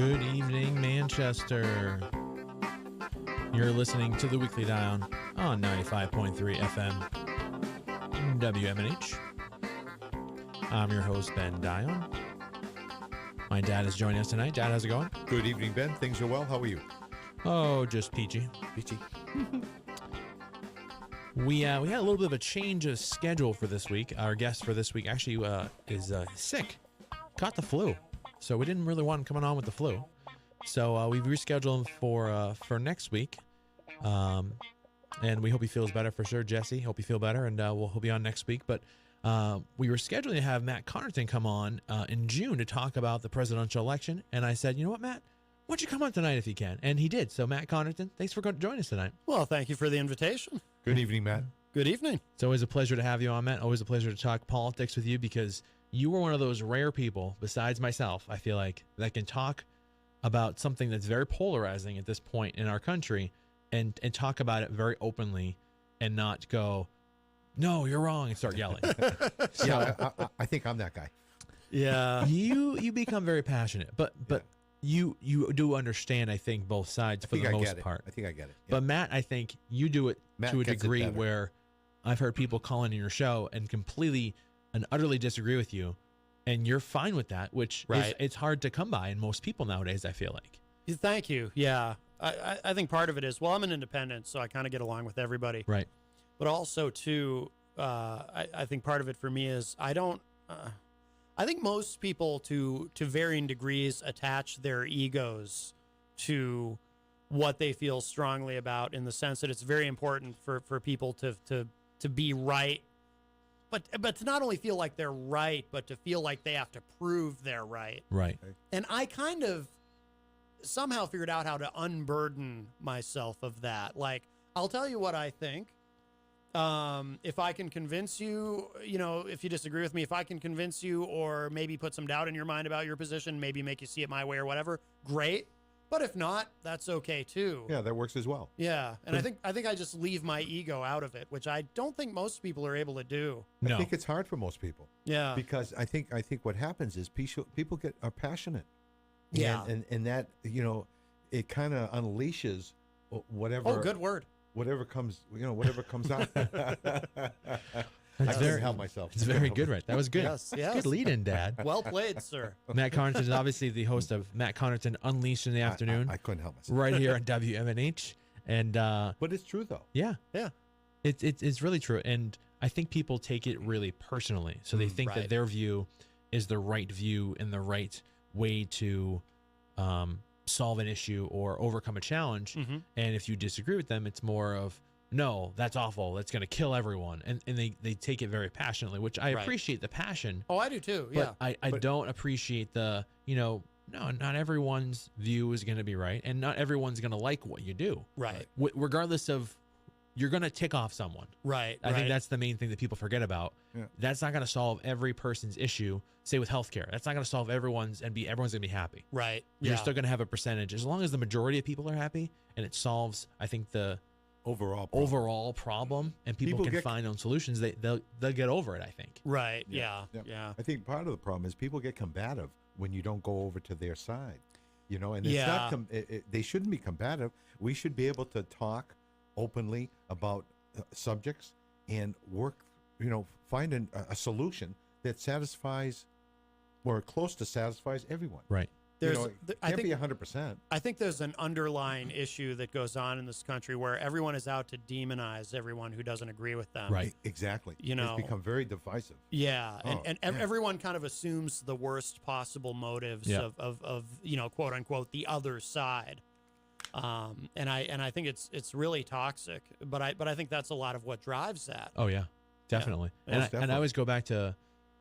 Good evening, Manchester. You're listening to the Weekly Dion on 95.3 FM WMNH. I'm your host, Ben Dion. My dad is joining us tonight. Dad, how's it going? Good evening, Ben. Things are well. How are you? Oh, just peachy. Peachy. We had a little bit of a change of schedule for this week. Our guest for this week actually is sick, caught the flu, so we didn't really want him coming on with the flu. So we've rescheduled him for next week, and we hope he feels better for sure. Jesse, hope you feel better, and he'll be on next week. But we were scheduling to have Matt Connarton come on in June to talk about the presidential election, and I said, you know what, Matt? Why don't you come on tonight if you can? And he did. So, Matt Connarton, thanks for joining us tonight. Well, thank you for the invitation. Good evening, Matt. Good evening. It's always a pleasure to have you on, Matt. Always a pleasure to talk politics with you because you were one of those rare people, besides myself, I feel like, that can talk about something that's very polarizing at this point in our country and talk about it very openly and not go, no, you're wrong, and start yelling. Yeah, I think I'm that guy. Yeah. You become very passionate, but you do understand, I think, both sides for the most part. I think I get it. Yeah. But Matt, I think you do it to a degree better. where I've heard people call in your show and completely and utterly disagree with you, and you're fine with that, which Right. it's hard to come by in most people nowadays, I feel like. Thank you. Yeah. I think part of it is, well, I'm an independent, so I kind of get along with everybody. Right. But also, too, I think part of it for me is I think most people, to varying degrees, attach their egos to what they feel strongly about, in the sense that it's very important for people to be right, but to not only feel like they're right, but to feel like they have to prove they're right. Right. And I kind of somehow figured out how to unburden myself of that. Like, I'll tell you what I think. If I can convince you, if you disagree with me, if I can convince you or maybe put some doubt in your mind about your position, maybe make you see it my way or whatever, great. But if not, that's okay too. Yeah, that works as well. Yeah. And I think I just leave my ego out of it, which I don't think most people are able to do. No. I think it's hard for most people. Yeah. Because I think what happens is people are passionate. Yeah. And that, it kind of unleashes whatever. Oh, good word. Whatever comes out. I very- couldn't help myself. It's very good, right? That was good. Yes, That's yes. Good lead-in, Dad. Well played, sir. Matt Connarton is obviously the host of Matt Connarton Unleashed in the Afternoon, I couldn't help myself. right here on WMNH. And But it's true, though. yeah, Yeah. it's really true. And I think people take it really personally. So they think that Right. their view is the right view and the right way to solve an issue or overcome a challenge. Mm-hmm. And if you disagree with them, it's more of, no, that's awful. That's going to kill everyone. And they take it very passionately, which I Right. appreciate the passion. Oh, I do too. But Yeah. I don't appreciate the, no, not everyone's view is going to be right. And not everyone's going to like what you do. Right. Regardless of, you're going to tick off someone. Right. I think that's the main thing that people forget about. Yeah. That's not going to solve every person's issue, say with healthcare. That's not going to solve everyone's going to be happy. right. You're Yeah. still going to have a percentage. As long as the majority of people are happy and it solves, I think, the overall problem and people can find own solutions, they'll get over it, I think. Right. Yeah. Yeah. I think part of the problem is people get combative when you don't go over to their side, and it's not. They shouldn't be combative. We should be able to talk openly about subjects and work, find a solution that satisfies or close to satisfies everyone. Right. It can't be 100%. I think there's an underlying issue that goes on in this country where everyone is out to demonize everyone who doesn't agree with them. Right. Exactly. You know. It's become very divisive. Yeah. Oh, And everyone kind of assumes the worst possible motives Yeah. of quote unquote, the other side. And I think it's really toxic, but I think that's a lot of what drives that. Oh, yeah. Definitely. Yeah. And, Most I definitely. always go back to,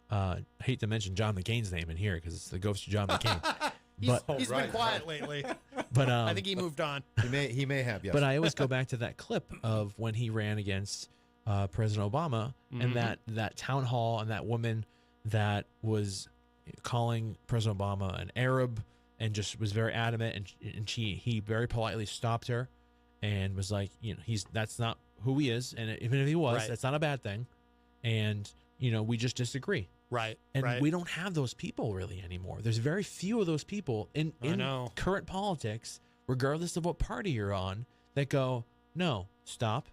I hate to mention John McCain's name in here because it's the ghost of John McCain. He's been right, quiet lately. But I think he moved on. He may have, yes. But I always go back to that clip of when he ran against President Obama and that town hall and that woman that was calling President Obama an Arab and just was very adamant, and he very politely stopped her and was like, that's not who he is, and even if he was, Right. that's not a bad thing. And we just disagree. Right. And right. we don't have those people really anymore. There's very few of those people in current politics, regardless of what party you're on, that go, no, stop.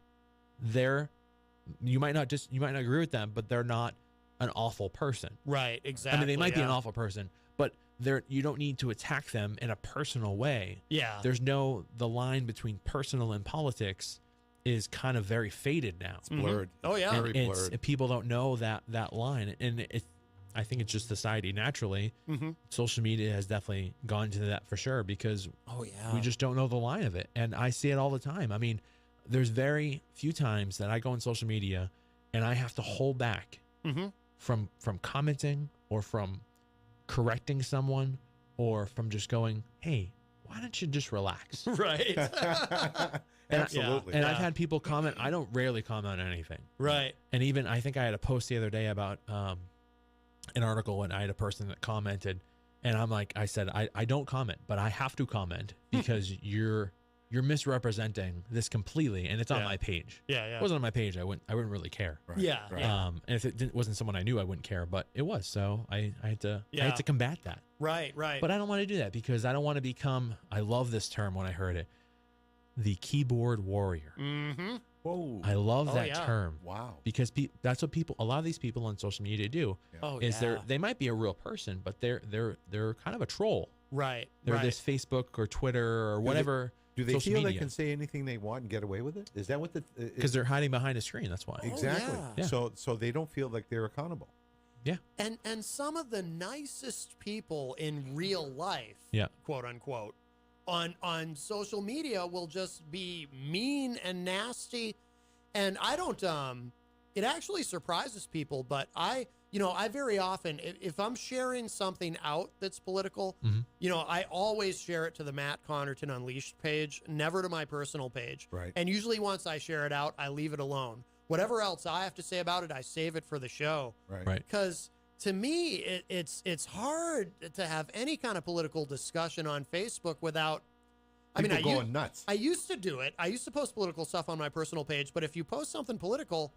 You might not agree with them, but they're not an awful person. Right, exactly. I mean, they might be an awful person, but you don't need to attack them in a personal way. Yeah. There's the line between personal and politics is kind of very faded now. It's blurred. Oh yeah, very blurred. People don't know that line, and I think it's just society naturally. Social media has definitely gone to that for sure, because we just don't know the line of it, and I see it all the time. I mean, there's very few times that I go on social media and I have to hold back from commenting or from correcting someone or from just going, hey, why don't you just relax? Right. Absolutely. And I've had people comment. I don't rarely comment on anything. Right. And even I think I had a post the other day about an article, and I had a person that commented, and I said, I don't comment, but I have to comment because you're misrepresenting this completely, and it's on my page. Yeah. If it wasn't on my page, I wouldn't really care. Right, Yeah. right. And if it wasn't someone I knew, I wouldn't care, but it was. So I had to combat that. Right. But I don't want to do that because I don't want to become, I love this term when I heard it, the keyboard warrior. Mm-hmm. Whoa. I love that term. Wow. Because that's what a lot of these people on social media do. Yeah. They might be a real person, but they're kind of a troll. Right. They're this Facebook or Twitter or whatever. Do they social feel media. they can say anything they want and get away with it? Is that what because they're hiding behind a screen? That's why. Exactly. Yeah. So they don't feel like they're accountable. Yeah. And some of the nicest people in real life, quote unquote, on social media will just be mean and nasty. And I don't it actually surprises people, but I very often, if I'm sharing something out that's political, I always share it to the Matt Connarton Unleashed page, never to my personal page. Right. And usually once I share it out, I leave it alone. Whatever else I have to say about it, I save it for the show. Right. Because to me, it's hard to have any kind of political discussion on Facebook without... People going nuts. I used to do it. I used to post political stuff on my personal page, but if you post something political,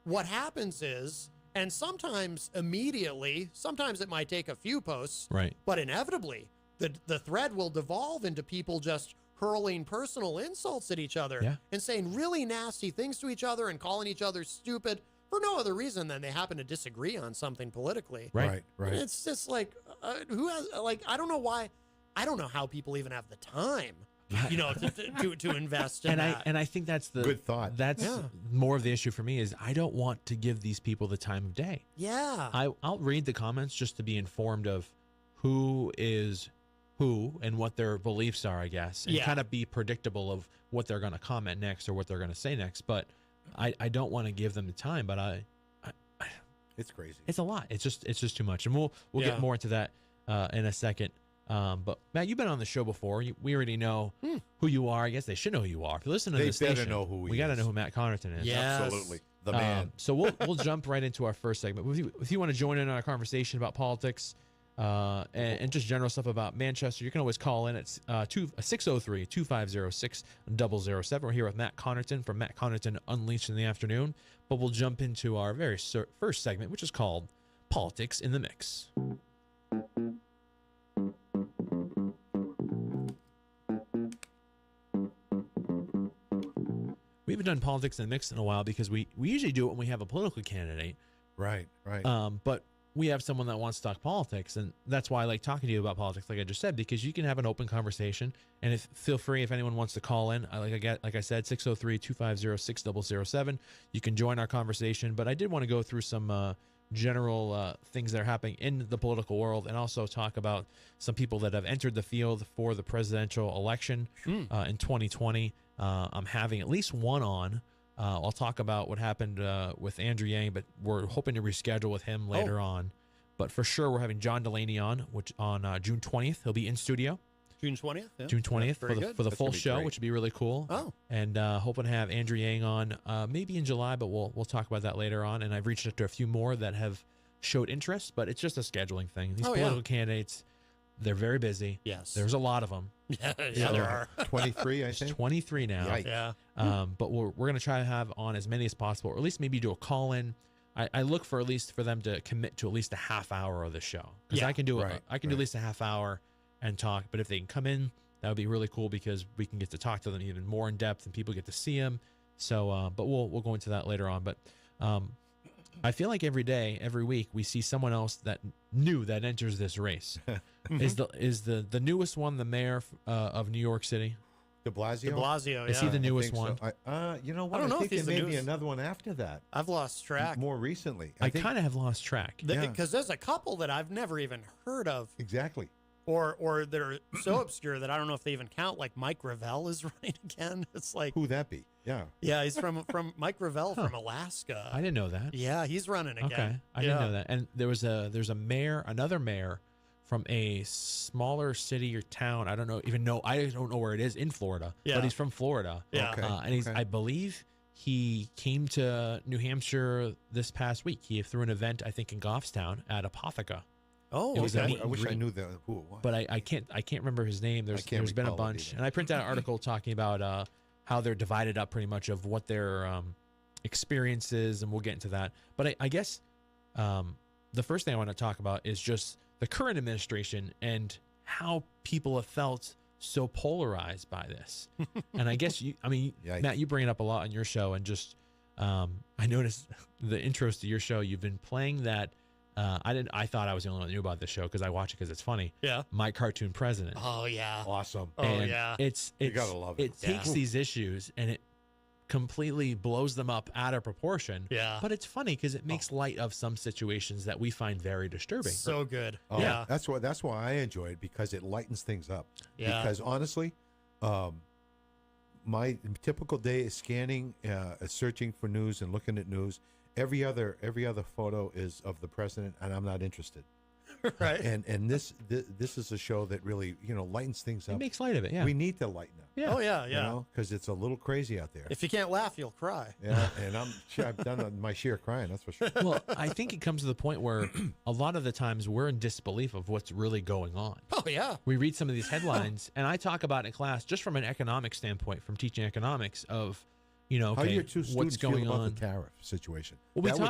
what happens is... And sometimes immediately, sometimes it might take a few posts, right? But inevitably, the thread will devolve into people just hurling personal insults at each other and saying really nasty things to each other and calling each other stupid for no other reason than they happen to disagree on something politically. Right. And it's just like, who has, I don't know why, I don't know how people even have the time. To invest in that. And I think that's the good thought. That's more of the issue for me is I don't want to give these people the time of day. Yeah. I'll read the comments just to be informed of who is who and what their beliefs are, I guess, and kind of be predictable of what they're going to comment next or what they're going to say next. But I don't want to give them the time. But it's crazy. It's a lot. It's just too much, and we'll get more into that in a second. But Matt, you've been on the show before. We already know who you are. I guess they should know who you are. If you listen to the station, know who we got to know who Matt Connarton is. Yes. Absolutely, the man. So we'll jump right into our first segment. If you want to join in on a conversation about politics and just general stuff about Manchester, you can always call in at 603-250-6007. We're here with Matt Connarton from Matt Connarton Unleashed in the afternoon. But we'll jump into our very first segment, which is called Politics in the Mix. We haven't done politics in the mix in a while because we usually do it when we have a political candidate. Right. But we have someone that wants to talk politics, and that's why I like talking to you about politics, like I just said, because you can have an open conversation. And feel free if anyone wants to call in. Like I said, 603-250-6007. You can join our conversation. But I did want to go through some general things that are happening in the political world, and also talk about some people that have entered the field for the presidential election in 2020. I'm having at least one on. I'll talk about what happened with Andrew Yang, but we're hoping to reschedule with him later on. But for sure, we're having John Delaney on June 20th. He'll be in studio. June 20th? Yeah. June 20th for the That's full show, great. which would be really cool. Oh. And hoping to have Andrew Yang on maybe in July, but we'll talk about that later on. And I've reached out to a few more that have showed interest, but it's just a scheduling thing. These political candidates, they're very busy. Yes. There's a lot of them. Yeah, there are. 23, I think. 23 now. Yikes. Yeah. But we're going to try to have on as many as possible, or at least maybe do a call-in I look for at least for them to commit to at least a half hour of the show, because I can do right, I can do at least a half hour and talk. But if they can come in, that would be really cool, because we can get to talk to them even more in depth, and people get to see them. So, but we'll go into that later on. But I feel like every day, every week, we see someone else that new that enters this race. Is the newest one the mayor of New York City? De Blasio. De Blasio, yeah. Is he the newest so. one? You know what? I don't know think if he's there the may be newest. another one after that. I've lost track. More recently. I think- kind of have lost track. Yeah. Because there's a couple that I've never even heard of, Exactly. or that are so obscure that I don't know if they even count. Like Mike Revell is running again. It's like, Who that be? Yeah. yeah, he's from Mike Revell from Alaska. I didn't know that. Yeah, he's running again. Okay, I didn't know that. And there's a mayor, another mayor from a smaller city or town. I don't know where it is in Florida. Yeah. But he's from Florida. Yeah. Okay. And he's, okay. I believe, he came to New Hampshire this past week. He threw an event, I think, in Goffstown at Apotheca. Oh, It was okay. a meet I wish I greet. knew who it was. But I can't remember his name. There's can't been a recall it bunch, either. and I printed out an article talking about how they're divided up pretty much of what their experiences, and we'll get into that. But I guess the first thing I want to talk about is just the current administration and how people have felt so polarized by this. And I guess Yikes. Matt, you bring it up a lot on your show, and just I noticed the intros to your show. You've been playing that. I thought I was the only one that knew about this show because I watch it because it's funny. Yeah. My Cartoon President. Oh yeah. Awesome. Oh And yeah. It's You gotta love it. It takes Yeah. these issues and it completely blows them up out of proportion. Yeah. But it's funny because it makes light of some situations that we find very disturbing. So good. Oh, Yeah. That's why I enjoy it, because it lightens things up. Yeah. Because honestly, my typical day is scanning, searching for news and looking at news. Every other photo is of the president, and I'm not interested. Right. And this is a show that really lightens things It up. makes light of it. Yeah. We need to lighten up. Yeah. Oh yeah. Yeah. Because it's a little crazy out there. If you can't laugh, you'll cry. Yeah, and I've done my share of crying. That's for sure. Well, I think it comes to the point where a lot of the times we're in disbelief of what's really going on. Oh yeah. We read some of these headlines, and I talk about in class just from an economic standpoint, from teaching economics, of How okay, your two students what's going feel about on. the tariff situation? Well, we That would-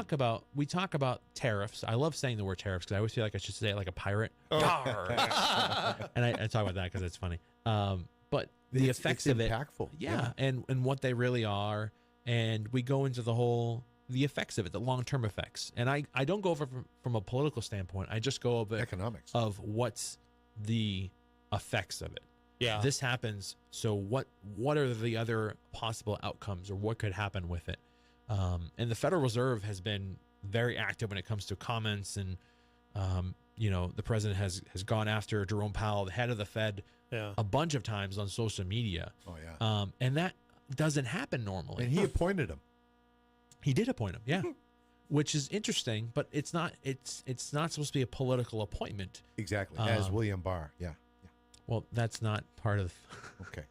talk about tariffs. I love saying the word tariffs because I always feel like I should say it like a pirate. Oh. Yarr. And I talk about that because it's funny. But the it's effects of it, impactful. yeah, and what they really are, and we go into the effects of it, the long-term effects. And I don't go over from a political standpoint. I just go over Economics. of what's the effects of it. Yeah. This happens, so what are the other possible outcomes, or what could happen with it? And the Federal Reserve has been very active when it comes to comments, and the president has gone after Jerome Powell, the head of the Fed, Yeah. a bunch of times on social media. Oh yeah. And that doesn't happen normally. And he appointed him. He did appoint him, yeah. Which is interesting, but it's not supposed to be a political appointment. Exactly. As William Barr. Yeah. Well, that's not part of. Okay.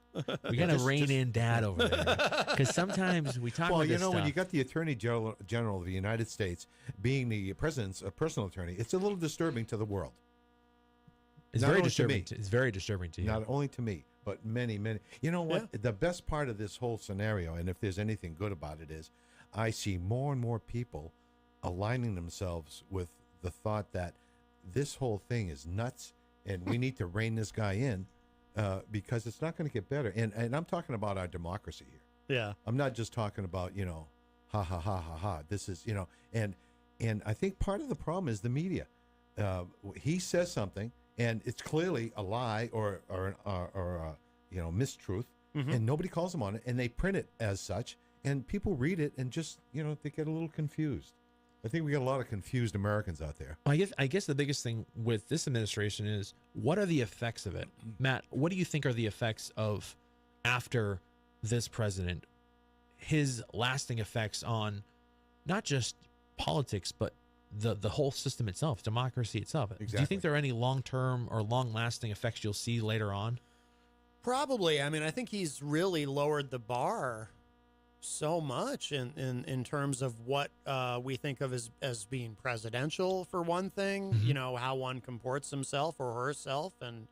We got to Just- rein in Dad over there, because sometimes we talk Well, about this when stuff. you got the Attorney General of the United States being the president's personal attorney, it's a little disturbing to the world. It's not very only to disturbing. me. It's very disturbing to you. Not only to me, but many, many. You know what? The best part of this whole scenario, and if there's anything good about it, is I see more and more people aligning themselves with the thought that this whole thing is nuts, and we need to rein this guy in because it's not going to get better. And I'm talking about our democracy here. Yeah. I'm not just talking about, ha ha ha ha ha. This is, and I think part of the problem is the media. He says something, and it's clearly a lie or mistruth, and nobody calls him on it, and they print it as such, and people read it and just, they get a little confused. I think we got a lot of confused Americans out there. I guess the biggest thing with this administration is, what are the effects of it? Matt, what do you think are the effects of, after this president, his lasting effects on not just politics, but the whole system itself, democracy itself? Do you Exactly. think there are any long-term or long-lasting effects you'll see later on? Probably. I mean, I think he's really lowered the bar so much in terms of what we think of as being presidential, for one thing. Mm-hmm. How one comports himself or herself, and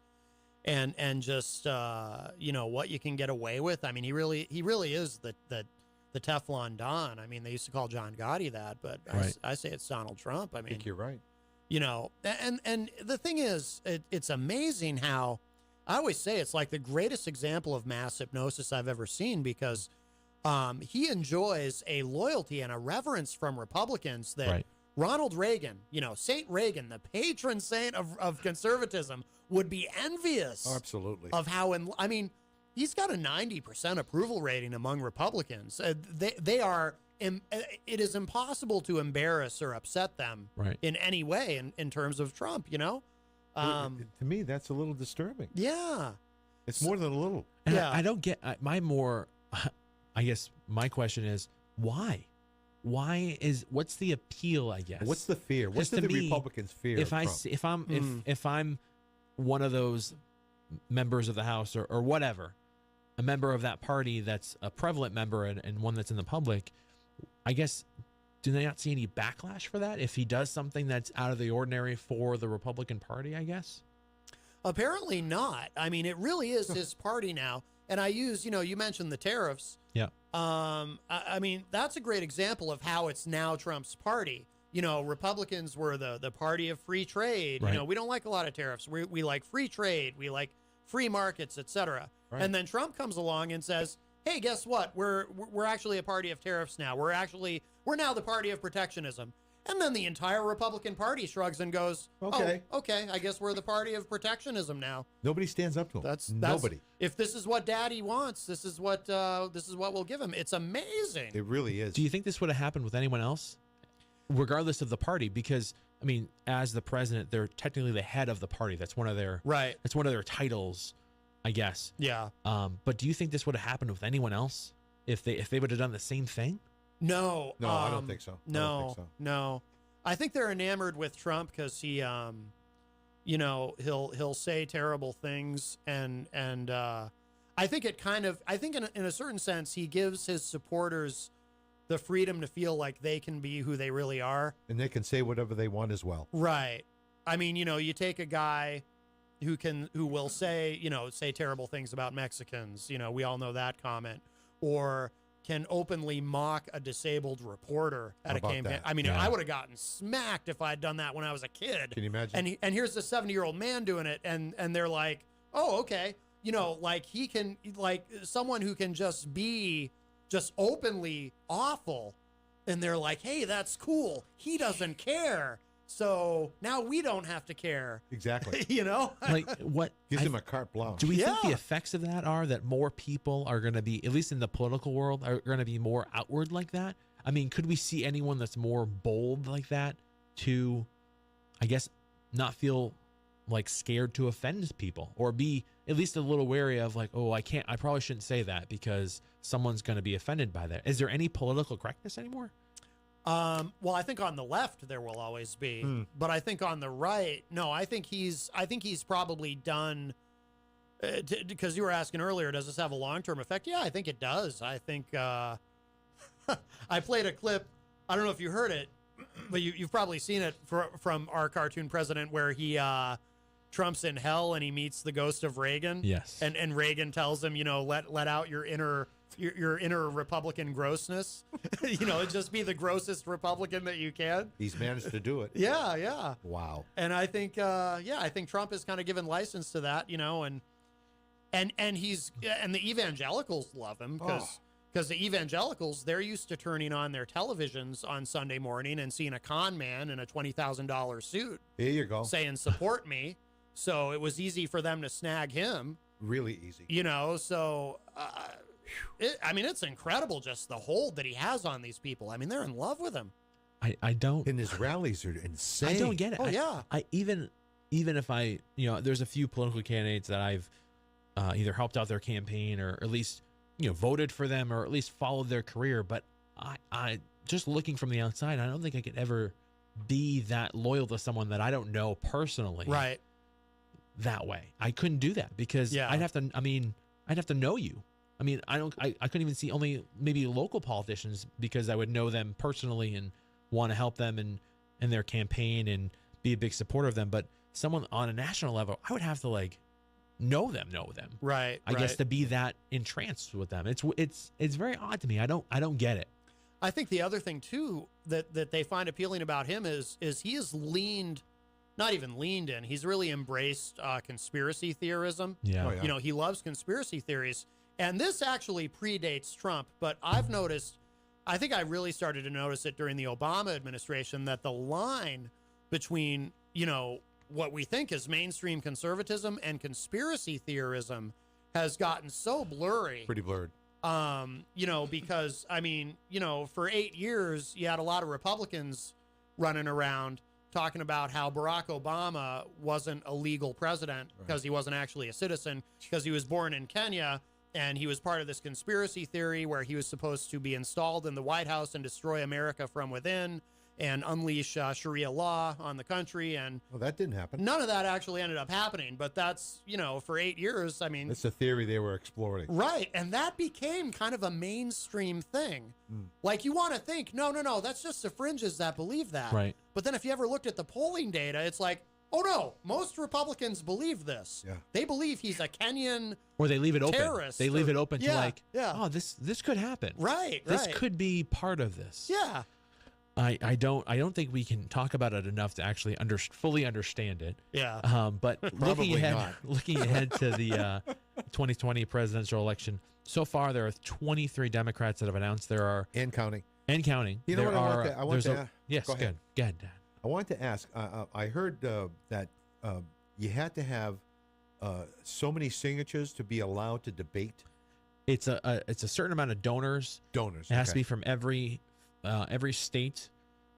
just what you can get away with. I mean, he really is the the Teflon Don. I mean, they used to call John Gotti that, but Right. I say it's Donald Trump. I I mean, think you're right. you know, and the thing is, it's amazing how I always say it's like the greatest example of mass hypnosis I've ever seen, because he enjoys a loyalty and a reverence from Republicans that Right. Ronald Reagan, you know, Saint Reagan, the patron saint of conservatism, would be envious Oh, absolutely. of how, I mean, he's got a 90% approval rating among Republicans. They are, it is impossible to embarrass or upset them Right. in any way in terms of Trump, you know? To me, that's a little disturbing. Yeah. It's more than a little. And Yeah. I don't get I guess my question is why? What's the appeal, I guess? What's the fear? What Because do to the me, Republicans fear? if of I Trump? see, if I'm one of those members of the House or whatever, a member of that party that's a prevalent member and one that's in the public, I guess, do they not see any backlash for that if he does something that's out of the ordinary for the Republican Party, I guess? Apparently not. I mean, it really is his party now. And I use, you know, you mentioned the tariffs. Yeah. I mean, that's a great example of how it's now Trump's party. You know, Republicans were the party of free trade. Right. You know, we don't like a lot of tariffs. We like free trade. We like free markets, etc. Right. And then Trump comes along and says, "Hey, guess what? We're actually a party of tariffs now. We're now the party of protectionism." And then the entire Republican Party shrugs and goes, Okay. "Oh, okay. I guess we're the party of protectionism now." Nobody stands up to him. That's Nobody. If this is what Daddy wants, this is what we'll give him. It's amazing. It really is. Do you think this would have happened with anyone else, regardless of the party? Because I mean, as the president, they're technically the head of the party. That's one of their Right. That's one of their titles, I guess. Yeah. But do you think this would have happened with anyone else if they would have done the same thing? No. No, I don't think so. I don't think so. No. I think they're enamored with Trump because he, you know, he'll say terrible things, and I think in a certain sense he gives his supporters the freedom to feel like they can be who they really are. And they can say whatever they want as well. Right. I mean, you know, you take a guy who will say terrible things about Mexicans. You know, we all know that comment. Or can openly mock a disabled reporter at How a about campaign. that? I mean, Yeah. I would have gotten smacked if I'd done that when I was a kid. Can you imagine? And here's a 70-year-old man doing it, and they're like, "Oh, okay." You know, like he can, like someone who can just be just openly awful, and they're like, "Hey, that's cool. He doesn't care." So now we don't have to care. Exactly. You know? Like what? Gives him a carte blanche. Do we think the Yeah. effects of that are that more people are going to be, at least in the political world, are going to be more outward like that? I mean, could we see anyone that's more bold like that to, I guess, not feel like scared to offend people, or be at least a little wary of like, oh, I probably shouldn't say that because someone's going to be offended by that. Is there any political correctness anymore? Well, I think on the left there will always be, but I think on the right, no. I think he's probably done. Because you were asking earlier, does this have a long-term effect? Yeah, I think it does. I think I played a clip. I don't know if you heard it, but you've probably seen it from our cartoon president, where he Trump's in hell and he meets the ghost of Reagan. Yes. And Reagan tells him, you know, let out your inner Republican grossness. You know, just be the grossest Republican that you can. He's managed to do it. Yeah, yeah. Wow. And I think, I think Trump has kind of given license to that, you know, and the evangelicals love him because the evangelicals, they're used to turning on their televisions on Sunday morning and seeing a con man in a $20,000 suit Here you go. saying, "Support me." So it was easy for them to snag him, Really easy. you know, so, I mean, it's incredible just the hold that he has on these people. I mean, they're in love with him. I don't. And his rallies are insane. I don't get it. Oh, yeah. I even if I, you know, there's a few political candidates that I've either helped out their campaign or at least, you know, voted for them or at least followed their career. But I just looking from the outside, I don't think I could ever be that loyal to someone that I don't know personally. Right. That way, I couldn't do that because Yeah. I'd have to know you. I mean, I couldn't even see only maybe local politicians because I would know them personally and want to help them in their campaign and be a big supporter of them. But someone on a national level, I would have to like know them. Right. I guess to be that entranced with them. It's very odd to me. I don't get it. I think the other thing too that they find appealing about him is he has not even leaned in. He's really embraced conspiracy theorism. Yeah. Oh, yeah. You know, he loves conspiracy theories. And this actually predates Trump, but I've noticed, I think I really started to notice it during the Obama administration, that the line between, you know, what we think is mainstream conservatism and conspiracy theorism has gotten so blurry. Pretty blurred. You know, because, I mean, you know, for 8 years, you had a lot of Republicans running around talking about how Barack Obama wasn't a legal president because he wasn't actually a citizen, because he was born in Kenya, and he was part of this conspiracy theory where he was supposed to be installed in the White House and destroy America from within and unleash Sharia law on the country. And Well, that didn't happen. none of that actually ended up happening. But that's, you know, for 8 years, I mean, It's a theory they were exploring. right. And that became kind of a mainstream thing. Like, you want to think, no, that's just the fringes that believe that. Right. But then if you ever looked at the polling data, it's like, oh no, most Republicans believe this. Yeah. They believe he's a Kenyan. Or they leave it open. Terrorist They leave or- it open to yeah, like, yeah. oh, this could happen. Right. This right. could be part of this. Yeah. I don't think we can talk about it enough to actually fully understand it. Yeah. But Probably looking ahead to the 2020 presidential election, so far there are 23 Democrats that have announced there are And counting. and counting. You know there what I are, want to- I want there's to- a, yes, go ahead. Go ahead, Dad. I wanted to ask. I heard that you had to have so many signatures to be allowed to debate. It's a certain amount of donors. Donors. It has to okay. be from every state,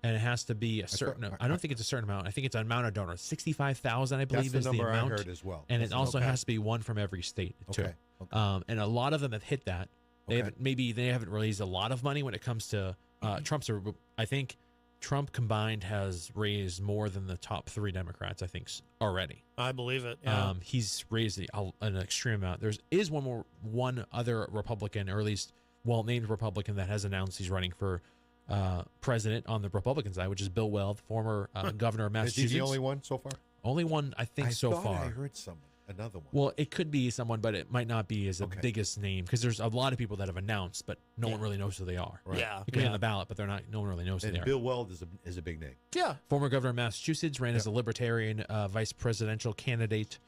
and it has to be a certain. I don't think it's a certain amount. I think it's an amount of donors. 65,000, I believe, That's the is the number amount. I heard as well. And it That's- also okay. has to be one from every state too. Okay. Okay. And a lot of them have hit that. They Okay. haven't raised a lot of money when it comes to Trump's. I think Trump combined has raised more than the top 3 Democrats. I think already. I believe it. Yeah. He's raised an extreme amount. There's one other Republican, or at least well-named Republican, that has announced he's running for president on the Republican side, which is Bill Weld, former governor of Is Massachusetts. he the only one so far? Only one, I think, so thought far. I heard another one. Well, it could be someone, but it might not be as the Okay. biggest name, because there's a lot of people that have announced, but no one really knows who they are. Right. Yeah. It could be on the ballot, but no one really knows who And they are. Bill Weld is a big name. Yeah. Former governor of Massachusetts, ran as a Libertarian vice presidential candidate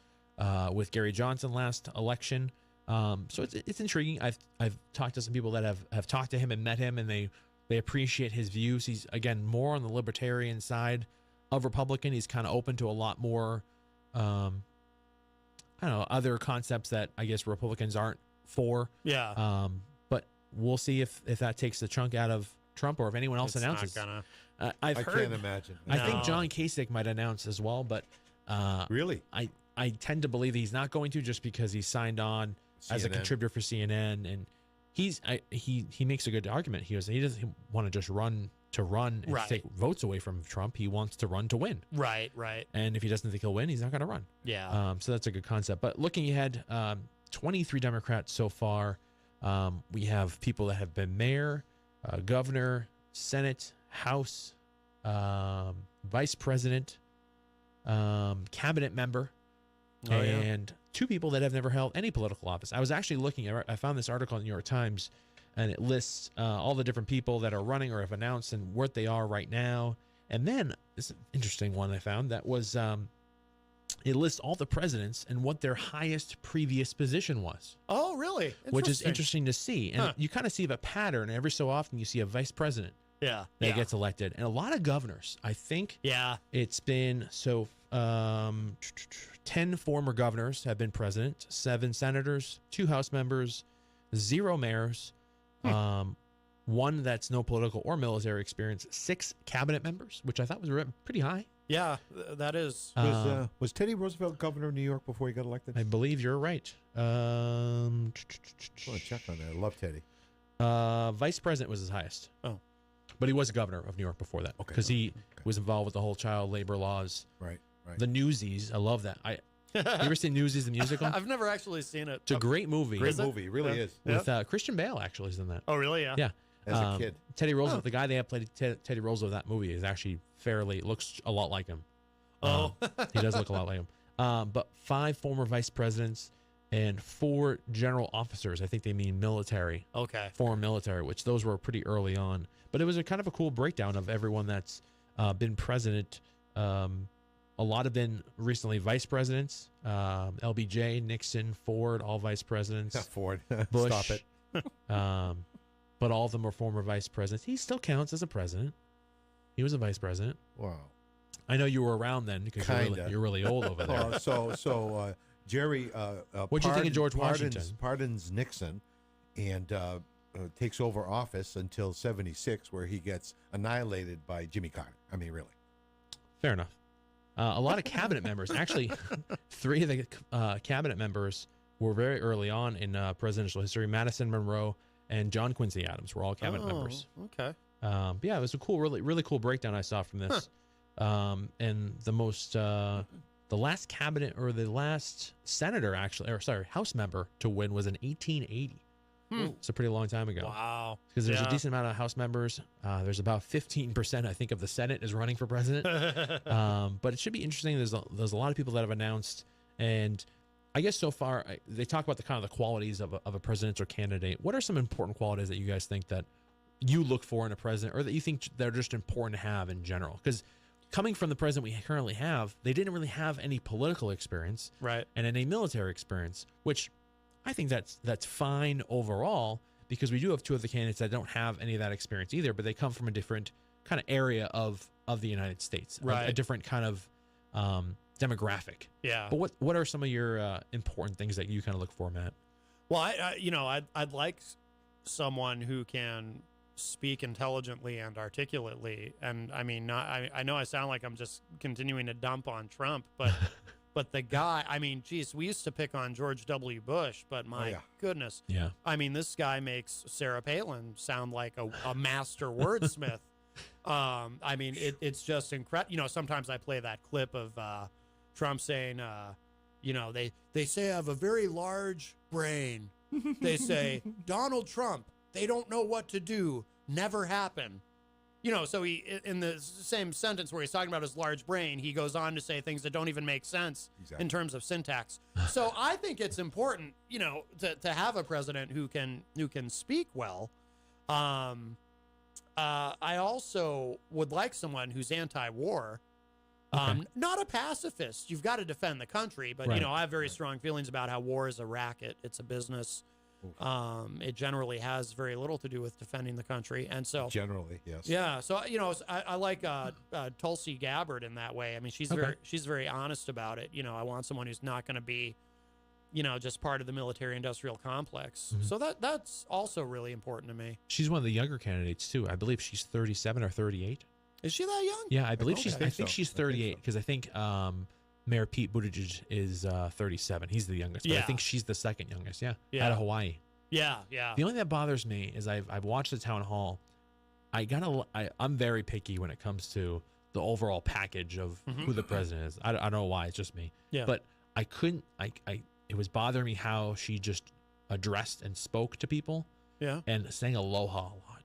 with Gary Johnson last election. So it's intriguing. I've talked to some people that have talked to him and met him, and they appreciate his views. He's, again, more on the libertarian side of Republican. He's kind of open to a lot more, I don't know, other concepts that I guess Republicans aren't for. Yeah. But we'll see if that takes the chunk out of Trump, or if anyone else It's announces. not gonna. I've I heard. can't imagine. I think No. John Kasich might announce as well, but Really? I tend to believe he's not going to, just because he's signed on as a CNN. contributor for CNN, and he makes a good argument. He doesn't want to just run and Right. take votes away from Trump. He wants to run to win, Right. Right. and if he doesn't think he'll win, he's not going to run. Yeah. So that's a good concept. But looking ahead, 23 Democrats so far. We have people that have been mayor, governor, Senate, House, vice president, cabinet member, Oh, yeah. and 2 people that have never held any political office. I was actually looking at, I found this article in the New York Times, and it lists all the different people that are running or have announced and what they are right now. And then this is an interesting one I found that was, it lists all the presidents and what their highest previous position was, Oh, really? which is interesting to see. And Huh. you kind of see a pattern. Every so often you see a vice president Yeah. that Yeah. gets elected, and a lot of governors. I think Yeah. it's been 10 former governors have been president, 7 senators, 2 House members, 0 mayors, 1 that's no political or military experience, 6 cabinet members, which I thought was pretty high. Yeah. That is. Was Teddy Roosevelt governor of New York before he got elected? I believe you're right. I want to check on that. I love Teddy. Vice president was his highest. Oh. But he was governor of New York before that, Okay. because he was involved with the whole child labor laws. Right. Right. The Newsies, I love that. You ever seen Newsies, the musical? I've never actually seen it. It's a great movie. Great Is it? movie. It really Yeah. is. With Christian Bale, actually, is in that. Oh, really? Yeah. Yeah. As a kid. Teddy Roosevelt, the guy they have played Teddy Roosevelt in that movie, is actually looks a lot like him. Oh. He does look a lot like him. but 5 former vice presidents and 4 general officers. I think they mean military. Okay. Foreign military, which those were pretty early on. But it was a kind of a cool breakdown of everyone that's been president. A lot have been recently vice presidents. LBJ, Nixon, Ford, all vice presidents. Not Ford. Bush. Stop it. But all of them are former vice presidents. He still counts as a president. He was a vice president. Wow. I know you were around then because you're really old over there. So Jerry, what'd you think of George Washington? Pardons Nixon, and takes over office until '76, where he gets annihilated by Jimmy Carter. I mean, really. Fair enough. A lot of cabinet members, actually, 3 of the cabinet members were very early on in presidential history. Madison Monroe and John Quincy Adams were all cabinet members. Okay. But yeah, it was a cool, really cool breakdown I saw from this. And the last cabinet or the last senator House member to win was in 1880. It's a pretty long time ago. Wow. Because there's a decent amount of House members. There's about 15%, I think, of the Senate is running for president. But it should be interesting. There's a lot of people that have announced, and I guess so far they talk about the kind of the qualities of a presidential candidate. What are some important qualities that you guys think that you look for in a president, or that you think they're just important to have in general? Because coming from the president we currently have, they didn't really have any political experience, right, and any military experience, which I think that's fine overall, because we do have 2 of the candidates that don't have any of that experience either, but they come from a different kind of area of the United States, right, a different kind of demographic. Yeah. But what are some of your important things that you kind of look for, Matt? Well, I'd like someone who can speak intelligently and articulately, and I mean, I know I sound like I'm just continuing to dump on Trump, but but the guy, I mean, geez, we used to pick on George W. Bush, but my goodness, yeah, I mean, this guy makes Sarah Palin sound like a master wordsmith. I mean, it's just incredible. Sometimes I play that clip of Trump saying, they say I have a very large brain. They say, Donald Trump, they don't know what to do. Never happen. So he, in the same sentence where he's talking about his large brain, he goes on to say things that don't even make sense in terms of syntax. So I think it's important, to have a president who can speak well. I also would like someone who's anti-war. Not a pacifist. You've got to defend the country, but right. I have very strong feelings about how war is a racket. It's a business. It generally has very little to do with defending the country, and so generally, yes, yeah. So I like Tulsi Gabbard in that way. I mean, she's very honest about it. I want someone who's not going to be, just part of the military-industrial complex. Mm-hmm. So that's also really important to me. She's one of the younger candidates too. I believe she's 37 or 38. Is she that young? Yeah, I believe I think she's 38 because I think Mayor Pete Buttigieg is 37. He's the youngest. But I think she's the second youngest. Yeah. Out of Hawaii. Yeah. The only thing that bothers me is I've watched the town hall. I'm very picky when it comes to the overall package of who the president is. I don't know why. It's just me. Yeah. But I couldn't. It was bothering me how she just addressed and spoke to people. Yeah. And saying aloha a lot.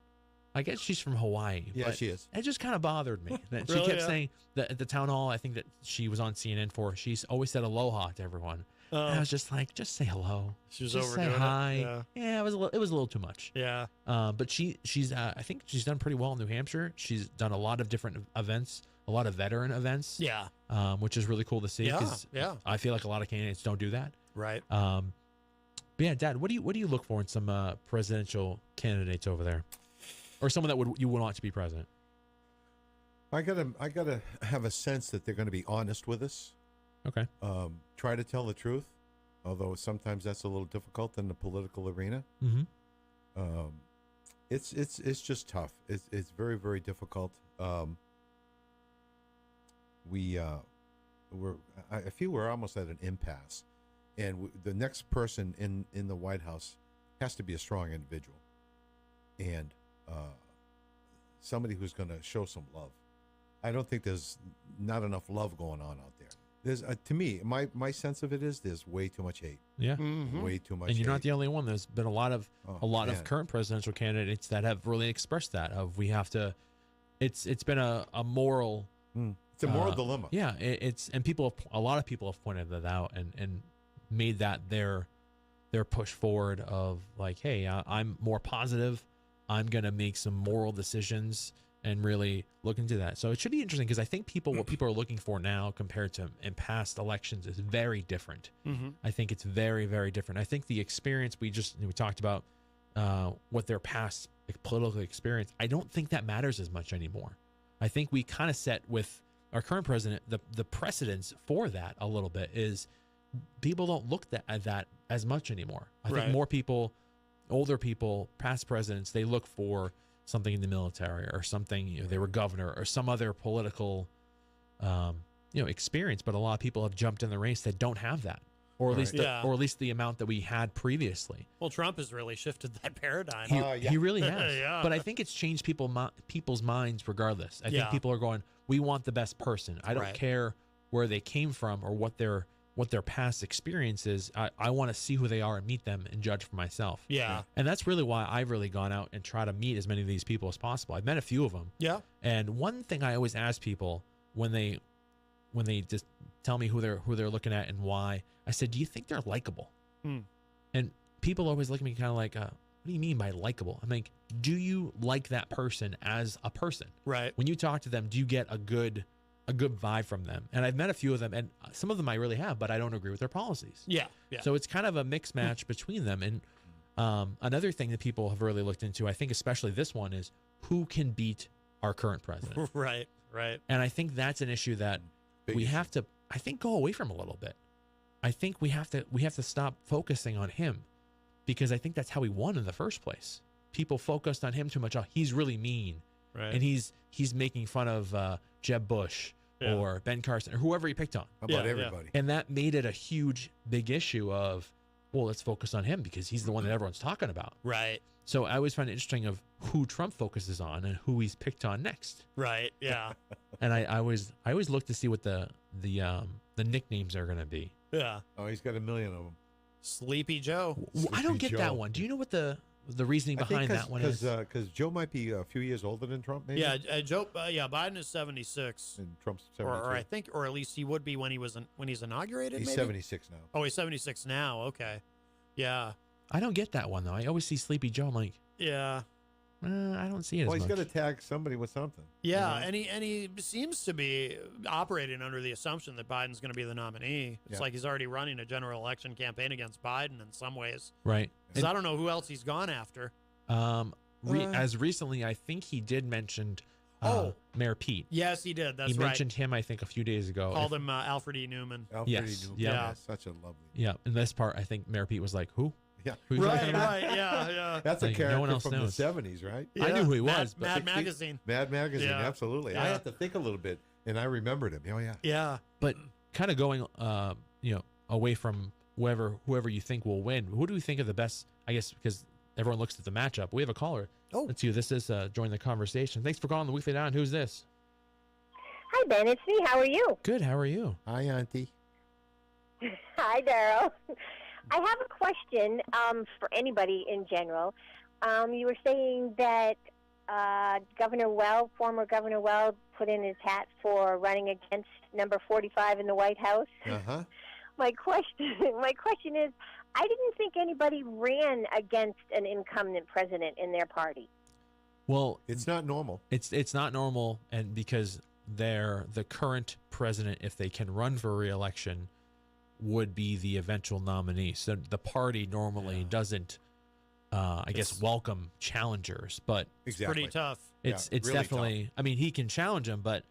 I guess she's from Hawaii. Yeah, she is. It just kind of bothered me that Really? she kept saying that at the town hall. I think that she was on CNN for. She's always said aloha to everyone. And I was just like, just say hello. She was just say overdoing hi. it. Yeah, it was a little too much. Yeah. But she's I think she's done pretty well in New Hampshire. She's done a lot of different events, a lot of veteran events. Yeah. Which is really cool to see. Yeah. I feel like a lot of candidates don't do that. Right. But yeah, Dad, what do you look for in some presidential candidates over there? Or someone that you would want to be president? I gotta have a sense that they're going to be honest with us. Okay. Try to tell the truth, although sometimes that's a little difficult in the political arena. Mm-hmm. It's just tough. It's very, very difficult. I feel we're almost at an impasse, and the next person in the White House has to be a strong individual, and somebody who's going to show some love. I don't think there's not enough love going on out there. There's to me, my sense of it is there's way too much hate. Yeah, way too much. And you're hate. not the only one. There's been a lot of current presidential candidates that have really expressed that. We have to. It's been a moral It's a moral dilemma. Yeah, it's and a lot of people have pointed that out and made that their push forward of like, hey, I'm more positive. I'm gonna make some moral decisions and really look into that. So it should be interesting because I think what people are looking for now compared to in past elections is very different. Mm-hmm. I think it's very, very different. I think the experience we talked about what their past political experience. I don't think that matters as much anymore. I think we kind of set with our current president the precedence for that a little bit is people don't look at that as much anymore. I think more people, older people, past presidents, they look for something in the military or something, they were governor or some other political, experience. But a lot of people have jumped in the race that don't have that, or at least the amount that we had previously. Well, Trump has really shifted that paradigm. He really has. Yeah. But I think it's changed people's minds regardless. I think people are going, we want the best person. I don't care where they came from or what their past experience is. I want to see who they are and meet them and judge for myself. Yeah. And that's really why I've really gone out and try to meet as many of these people as possible. I've met a few of them. Yeah. And one thing I always ask people when they just tell me who they're looking at and why, I said, do you think they're likable? And people always look at me kind of like, what do you mean by likable? I'm like, do you like that person as a person? Right. When you talk to them, do you get a good vibe from them? And I've met a few of them, and some of them I really have, but I don't agree with their policies. Yeah. So it's kind of a mixed match between them. And another thing that people have really looked into, I think especially this one, is who can beat our current president. Right. And I think that's an issue that we have to, I think, go away from a little bit. I think we have to stop focusing on him, because I think that's how he won in the first place. People focused on him too much. Oh, he's really mean. Right. And he's making fun of Jeb Bush or Ben Carson or whoever he picked on. About everybody. And that made it a huge, big issue of, well, let's focus on him because he's the one that everyone's talking about. Right. So I always find it interesting of who Trump focuses on and who he's picked on next. Right. Yeah. And I always look to see what the nicknames are going to be. Yeah. Oh, he's got a million of them. Sleepy Joe. I don't get Joe. that one. Do you know what the reasoning behind that one is? Because Joe might be a few years older than Trump, maybe? Yeah, Joe. Biden is 76. And Trump's 72. Or I think, or at least he would be when he's inaugurated. He's maybe? 76 now. Oh, he's 76 now. Okay. Yeah. I don't get that one though. I always see Sleepy Joe. I'm like, yeah. I don't see it as much. Well, he's got to tag somebody with something. Yeah, and he seems to be operating under the assumption that Biden's going to be the nominee. It's like he's already running a general election campaign against Biden in some ways. Right. Because I don't know who else he's gone after. As recently, I think he did mention Mayor Pete. Yes, he did. That's he right. He mentioned him, I think, a few days ago. Called him Alfred E. Newman. Alfred E. Newman. Yeah. Such a lovely. Yeah. In this part, I think Mayor Pete was like, who? Yeah. Who's right. Yeah. That's a like, character no one else from knows. the 70s, right? Yeah. I knew who he was. Mad Magazine. Mad Magazine, Yeah. absolutely. Yeah. I had to think a little bit, and I remembered him. Oh, yeah. Yeah. But kind of going, away from whoever you think will win. Who do we think are the best? I guess because everyone looks at the matchup. We have a caller. Oh, let's see who this is. Join the conversation. Thanks for calling the Weekly Dion. Who's this? Hi, Ben. It's me. How are you? Good. How are you? Hi, Auntie. Hi, Daryl. I have a question for anybody in general. You were saying that former Governor Weld, put in his hat for running against number 45 in the White House. Uh-huh. My question is, I didn't think anybody ran against an incumbent president in their party. Well, it's not normal. It's not normal, and because they're the current president, if they can run for re-election, would be the eventual nominee. So the party normally doesn't, I guess, welcome challengers. But it's pretty tough. It's really definitely. tough. I mean, he can challenge him, but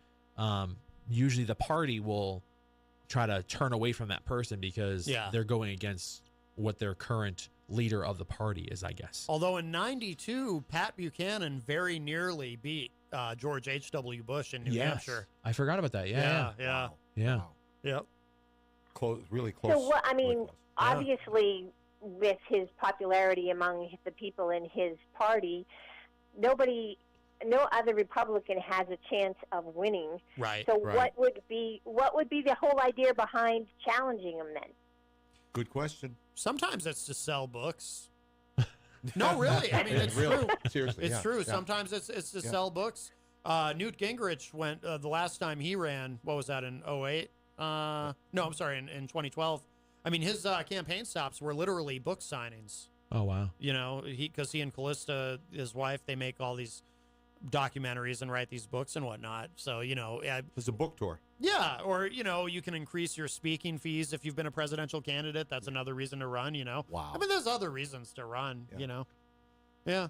usually the party will try to turn away from that person because they're going against what their current leader of the party is, I guess. Although in '92, Pat Buchanan very nearly beat George H.W. Bush in New Hampshire. I forgot about that. Yeah. Wow. Yep. Close, really close. So, really close. obviously, with his popularity among the people in his party, no other Republican has a chance of winning. Right. So what would be the whole idea behind challenging him then? Good question. Sometimes it's to sell books. No, really. I mean, it's true. Seriously, it's true. Sometimes it's to sell books. Newt Gingrich went the last time he ran. What was that, in 08? No, I'm sorry, in 2012. I mean, his campaign stops were literally book signings. Oh, wow. You know, because he and Callista, his wife, they make all these documentaries and write these books and whatnot. So, you know, It's a book tour. yeah, or, you know, you can increase your speaking fees if you've been a presidential candidate. That's another reason to run, you know. Wow. I mean, there's other reasons to run, Yeah. you know. Yeah.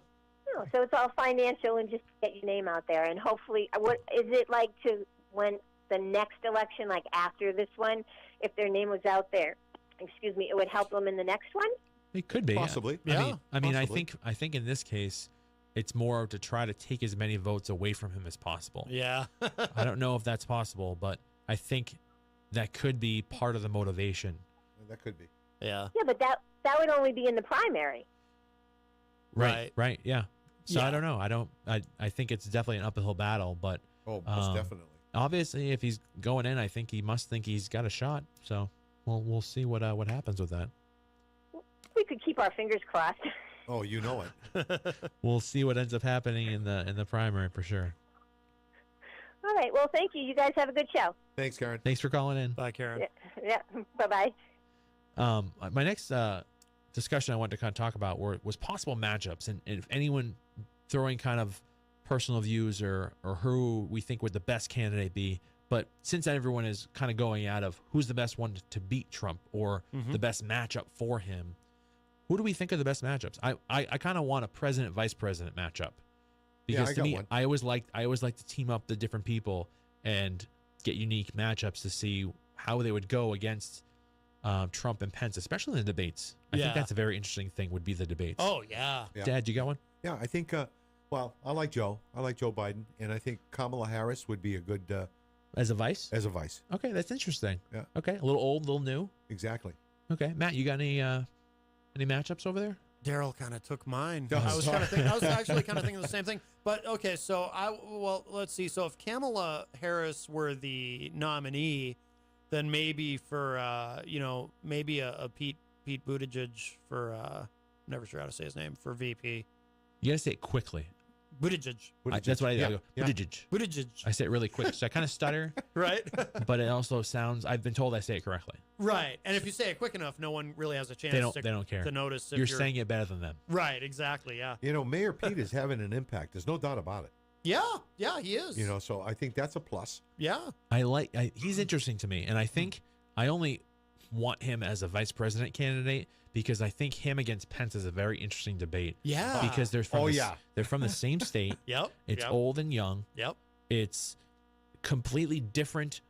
Oh, so it's all financial and just to get your name out there. And hopefully, what is it like to when the next election, like after this one, if their name was out there, excuse me, it would help them in the next one? It could be. Possibly. Yeah. I mean, possibly. I think in this case, it's more to try to take as many votes away from him as possible. Yeah. I don't know if that's possible, but I think that could be part of the motivation. That could be. Yeah. Yeah, but that would only be in the primary. Right. Right. Yeah. So Yeah. I don't know. I think it's definitely an uphill battle, but Oh, most definitely. obviously if he's going in, I think he must think he's got a shot. So we'll see what happens with that. We could keep our fingers crossed. Oh, you know it. We'll see what ends up happening in the primary for sure. All right. Well, thank you. You guys have a good show. Thanks, Karen. Thanks for calling in. Bye, Karen. Yeah. Bye-bye. My next discussion I wanted to kind of talk about was possible matchups, and if anyone throwing kind of personal views or who we think would the best candidate be. But since everyone is kind of going out of who's the best one to beat Trump or the best matchup for him, who do we think are the best matchups? I kind of want a president-vice president matchup because to me, I always like to team up the different people and get unique matchups to see how they would go against Trump and Pence, especially in the debates. I think that's a very interesting thing would be the debates. Oh, yeah. Dad, you got one? Yeah, I think, well, I like Joe. I like Joe Biden. And I think Kamala Harris would be a good, As a vice? as a vice. Okay, that's interesting. Yeah. Okay, a little old, a little new. Exactly. Okay, Matt, you got any matchups over there? Daryl kind of took mine. Oh, I was sorry. I was actually kind of thinking the same thing. But okay, so let's see. So if Kamala Harris were the nominee, then maybe for maybe a Pete Buttigieg for I'm never sure how to say his name, for VP. You gotta say it quickly. Buttigieg. That's what I Yeah, go. yeah. Buttigieg. I say it really quick, so I kind of stutter, Right? but it also sounds. I've been told I say it correctly. Right. And if you say it quick enough, no one really has a chance They don't care. to notice if You're saying it better than them. Right, exactly, yeah. You know, Mayor Pete is having an impact. There's no doubt about it. Yeah, he is. You know, so I think that's a plus. Yeah. He's interesting to me, and I think I only want him as a vice president candidate because I think him against Pence is a very interesting debate. Yeah. Because they're from they're from the same state. Yep. It's yep. old and young. Yep. It's completely different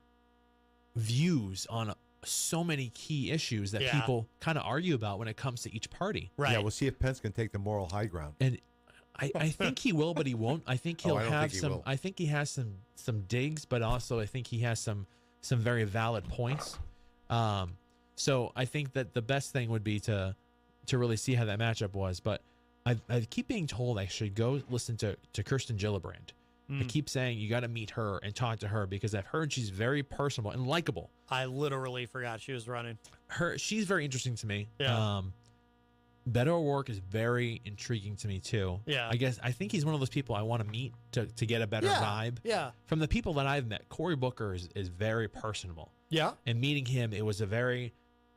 views on so many key issues that people kind of argue about when it comes to each party. Right. Yeah, we'll see if Pence can take the moral high ground. And I think he will, but he won't. I think he'll I don't have think he some. will. I think he has some digs, but also I think he has some very valid points. So I think that the best thing would be to really see how that matchup was. But I keep being told I should go listen to Kirsten Gillibrand. I keep saying you got to meet her and talk to her because I've heard she's very personable and likable. I literally forgot she was running. She's very interesting to me. Yeah. Beto O'Rourke is very intriguing to me too. Yeah. I think he's one of those people I want to meet to get a better vibe. Yeah. From the people that I've met, Cory Booker is very personable. Yeah. And meeting him,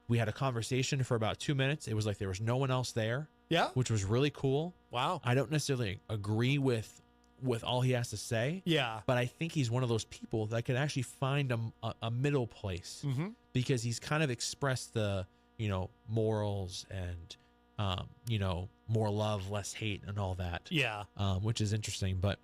we had a conversation for about 2 minutes. It was like there was no one else there. Yeah. Which was really cool. Wow. I don't necessarily agree with all he has to say. Yeah. But I think he's one of those people that can actually find a middle place because he's kind of expressed the, morals and, more love, less hate and all that. Yeah. Which is interesting. But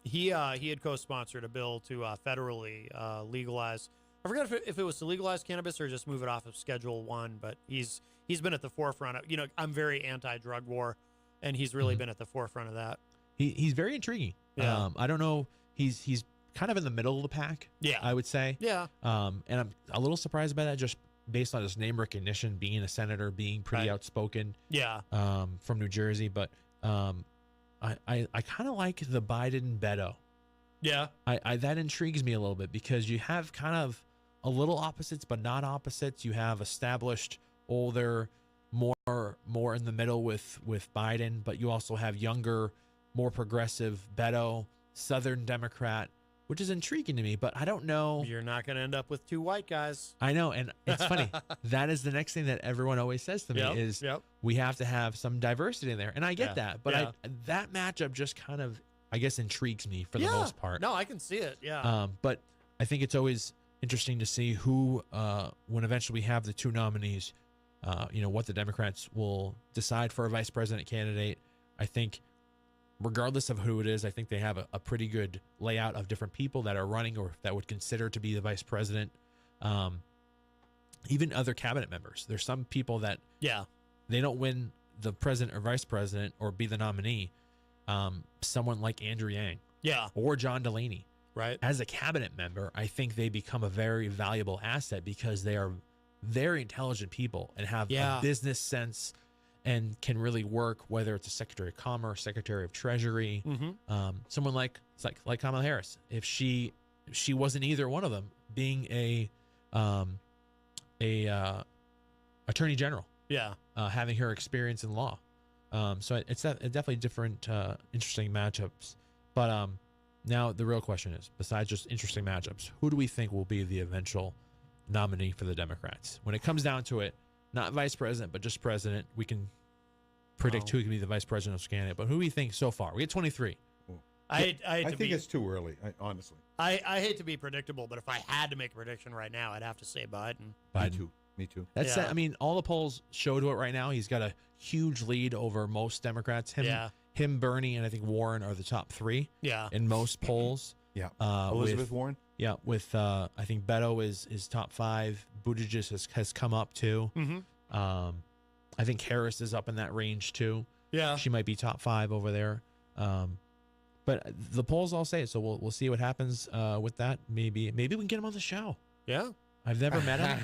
he had co-sponsored a bill to federally legalize. I forgot if it was to legalize cannabis or just move it off of Schedule 1, but he's been at the forefront of, I'm very anti-drug war, and he's really been at the forefront of that. He's very intriguing. Yeah. I don't know. He's kind of in the middle of the pack. Yeah. I would say. Yeah. And I'm a little surprised by that, just based on his name recognition, being a senator, being pretty outspoken. Yeah. From New Jersey, but I kind of like the Biden Beto. Yeah. I that intrigues me a little bit because you have kind of a little opposites, but not opposites. You have established, older, more in the middle with Biden, but you also have younger, more progressive Beto, Southern Democrat, which is intriguing to me, but I don't know. You're not going to end up with 2 white guys. I know, and it's funny. That is the next thing that everyone always says to me is we have to have some diversity in there, and I get that, but that matchup just kind of, I guess, intrigues me for the most part. No, I can see it. Yeah. But I think it's always interesting to see who, when eventually we have the 2 nominees, what the Democrats will decide for a vice president candidate. I think, regardless of who it is, I think they have a pretty good layout of different people that are running or that would consider to be the vice president. Even other cabinet members. There's some people that they don't win the president or vice president or be the nominee. Someone like Andrew Yang or John Delaney. Right. As a cabinet member, I think they become a very valuable asset because they are very intelligent people and have a business sense and can really work, whether it's a Secretary of Commerce, Secretary of Treasury, someone like Kamala Harris. If she wasn't either one of them, being a Attorney General, having her experience in law, so it's definitely different, interesting matchups. But now the real question is, besides just interesting matchups, who do we think will be the eventual nominee for the Democrats? When it comes down to it, not vice president, but just president, we can predict who can be the vice presidential candidate. But who do we think so far? We get 23. I think it's too early, honestly. I hate to be predictable, but if I had to make a prediction right now, I'd have to say Biden. Me too. That's I mean, all the polls show to it right now. He's got a huge lead over most Democrats. Him, Bernie, and I think Warren are the top 3 in most polls. Elizabeth Warren? Yeah, with I think Beto is top 5. Buttigieg has come up too. I think Harris is up in that range too. Yeah, she might be top 5 over there. But the polls all say it, so we'll see what happens with that. Maybe we can get him on the show. Yeah, I've never met him.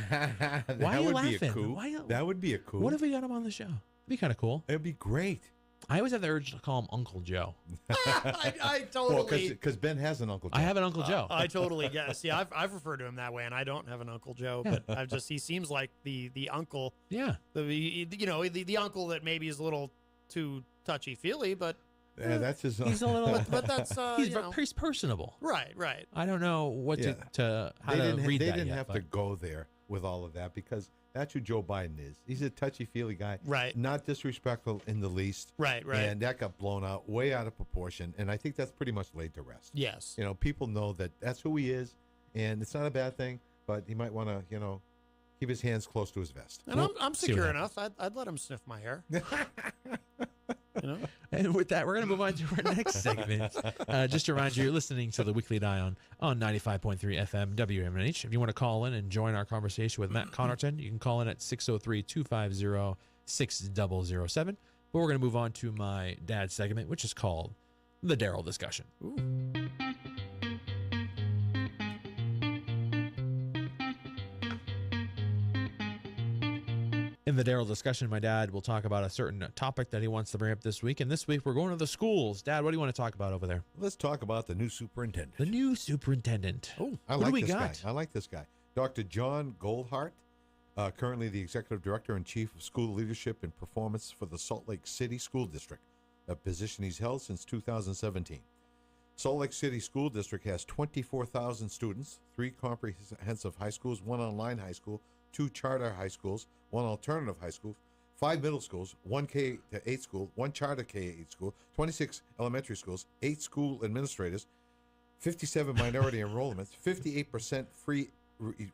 Why are you laughing? Be a coup. That would be a coup. What if we got him on the show? It'd be kind of cool. It'd be great. I always have the urge to call him Uncle Joe. I totally. Because Ben has an Uncle Joe. I have an Uncle Joe. I totally guess. Yeah, I've referred to him that way, and I don't have an Uncle Joe, but he seems like the uncle. Yeah. The uncle that maybe is a little too touchy feely, but. Yeah, that's his. He's a little, but that's he's personable. Right. I don't know what to how to read that. They didn't have to go there with all of that because that's who Joe Biden is. He's a touchy-feely guy. Right. Not disrespectful in the least. Right. And that got blown out, way out of proportion. And I think that's pretty much laid to rest. Yes. People know that that's who he is, and it's not a bad thing, but he might want to, keep his hands close to his vest. And I'm secure enough. I'd let him sniff my hair. And with that, we're going to move on to our next segment. Just to remind you, you're listening to the Weekly Dion on 95.3 FM WMNH. If you want to call in and join our conversation with Matt Connarton, you can call in at 603-250-6007. But we're going to move on to my dad's segment, which is called The Daryl Discussion. Ooh. In the Daryl Discussion, my dad will talk about a certain topic that he wants to bring up this week. And this week, we're going to the schools. Dad, what do you want to talk about over there? Let's talk about the new superintendent. The new superintendent. Oh, what do we got? I like this guy. Dr. John Goldhart, currently the Executive Director and Chief of School Leadership and Performance for the Salt Lake City School District, a position he's held since 2017. Salt Lake City School District has 24,000 students, 3 comprehensive high schools, 1 online high school, 2 charter high schools, 1 alternative high school, 5 middle schools, 1 K-8 school, 1 charter K-8 school, 26 elementary schools, 8 school administrators, 57 minority enrollments, 58% free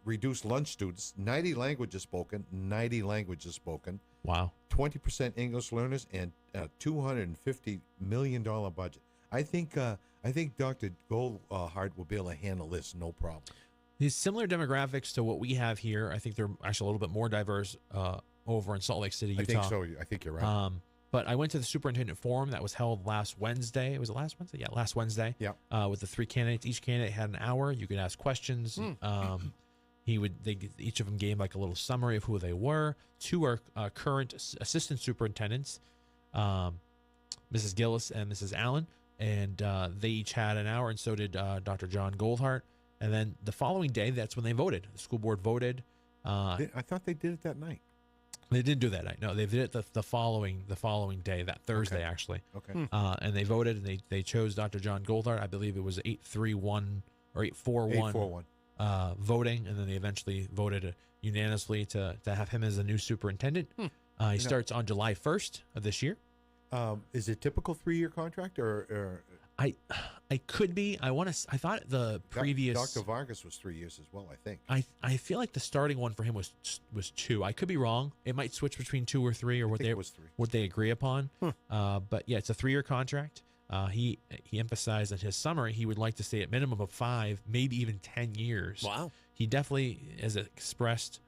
reduced lunch students, 90 languages spoken. Wow. 20% English learners, and a $250 million budget. I think Dr. Goldhart will be able to handle this no problem. These similar demographics to what we have here. I think they're actually a little bit more diverse over in Salt Lake City, Utah. I think so. I think you're right. But I went to the superintendent forum that was held last Wednesday. Was it last Wednesday? Yeah, last Wednesday. Yeah. With the 3 candidates. Each candidate had an hour. You could ask questions. Each of them gave like a little summary of who they were. 2 are current assistant superintendents, Mrs. Gillis and Mrs. Allen, and they each had an hour, and so did Dr. John Goldhart. And then the following day, that's when they voted. The school board voted. I thought they did it that night. They didn't do that night. No, they did it the following day, that Thursday actually. Okay. And they voted and they chose Dr. John Goldhart. I believe it was 8-3-1 or 8-4-1 841. voting, and then they eventually voted unanimously to have him as a new superintendent. He starts on July 1st of this year. Is it typical 3-year contract or I could be. I thought the previous Dr. Vargas was 3 years as well, I think. I feel like the starting one for him was 2. I could be wrong. It might switch between 2 or 3 or what they agree upon. But yeah, it's a 3-year contract. He emphasized in his summary he would like to stay at minimum of 5, maybe even 10 years. Wow. He definitely has expressed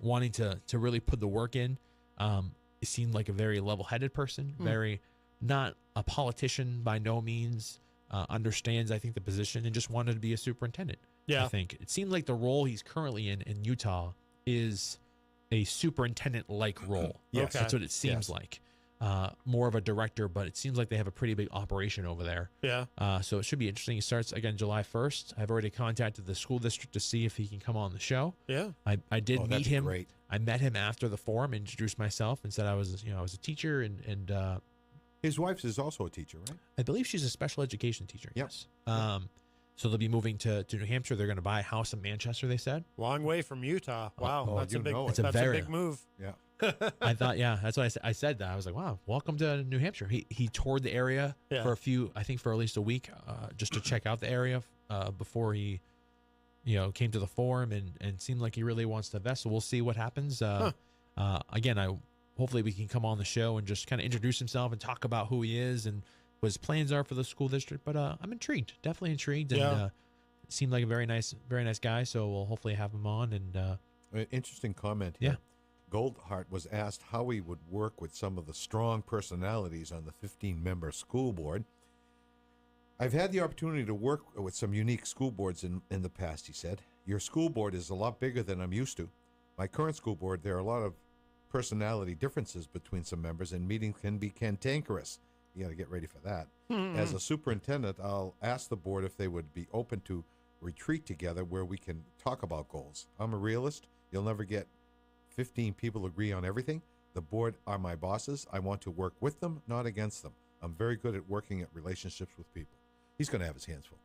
wanting to really put the work in. He seemed like a very level-headed person, very not a politician by no means, understands, I think, the position and just wanted to be a superintendent. Yeah. I think it seemed like the role he's currently in Utah is a superintendent-like role. Yes. That's what it seems like. More of a director, but it seems like they have a pretty big operation over there. Yeah. So it should be interesting. He starts again July 1st. I've already contacted the school district to see if he can come on the show. Yeah. I did meet him. Great. I met him after the forum, introduced myself, and said I was a teacher, and His wife is also a teacher, right? I believe she's a special education teacher. Yep. Yes. So they'll be moving to New Hampshire. They're going to buy a house in Manchester, they said. Long way from Utah. Wow. That's a big move. Yeah. I thought, that's what I said that. I was like, wow, welcome to New Hampshire. He toured the area for for at least a week, just to check out the area before he, came to the forum and seemed like he really wants to invest. So we'll see what happens. Again, hopefully we can come on the show and just kind of introduce himself and talk about who he is and what his plans are for the school district. But I'm intrigued, definitely intrigued. And seemed like a very nice guy. So we'll hopefully have him on. And An interesting comment here. Goldhart was asked how he would work with some of the strong personalities on the 15-member school board. I've had the opportunity to work with some unique school boards in the past, he said. Your school board is a lot bigger than I'm used to. My current school board, there are a lot of personality differences between some members, and meetings can be cantankerous. You got to get ready for that. As a superintendent, I'll ask the board if they would be open to retreat together where we can talk about goals. I'm a realist. You'll never get 15 people agree on everything. The board are my bosses. I want to work with them, not against them. I'm very good at working at relationships with people. He's going to have his hands full.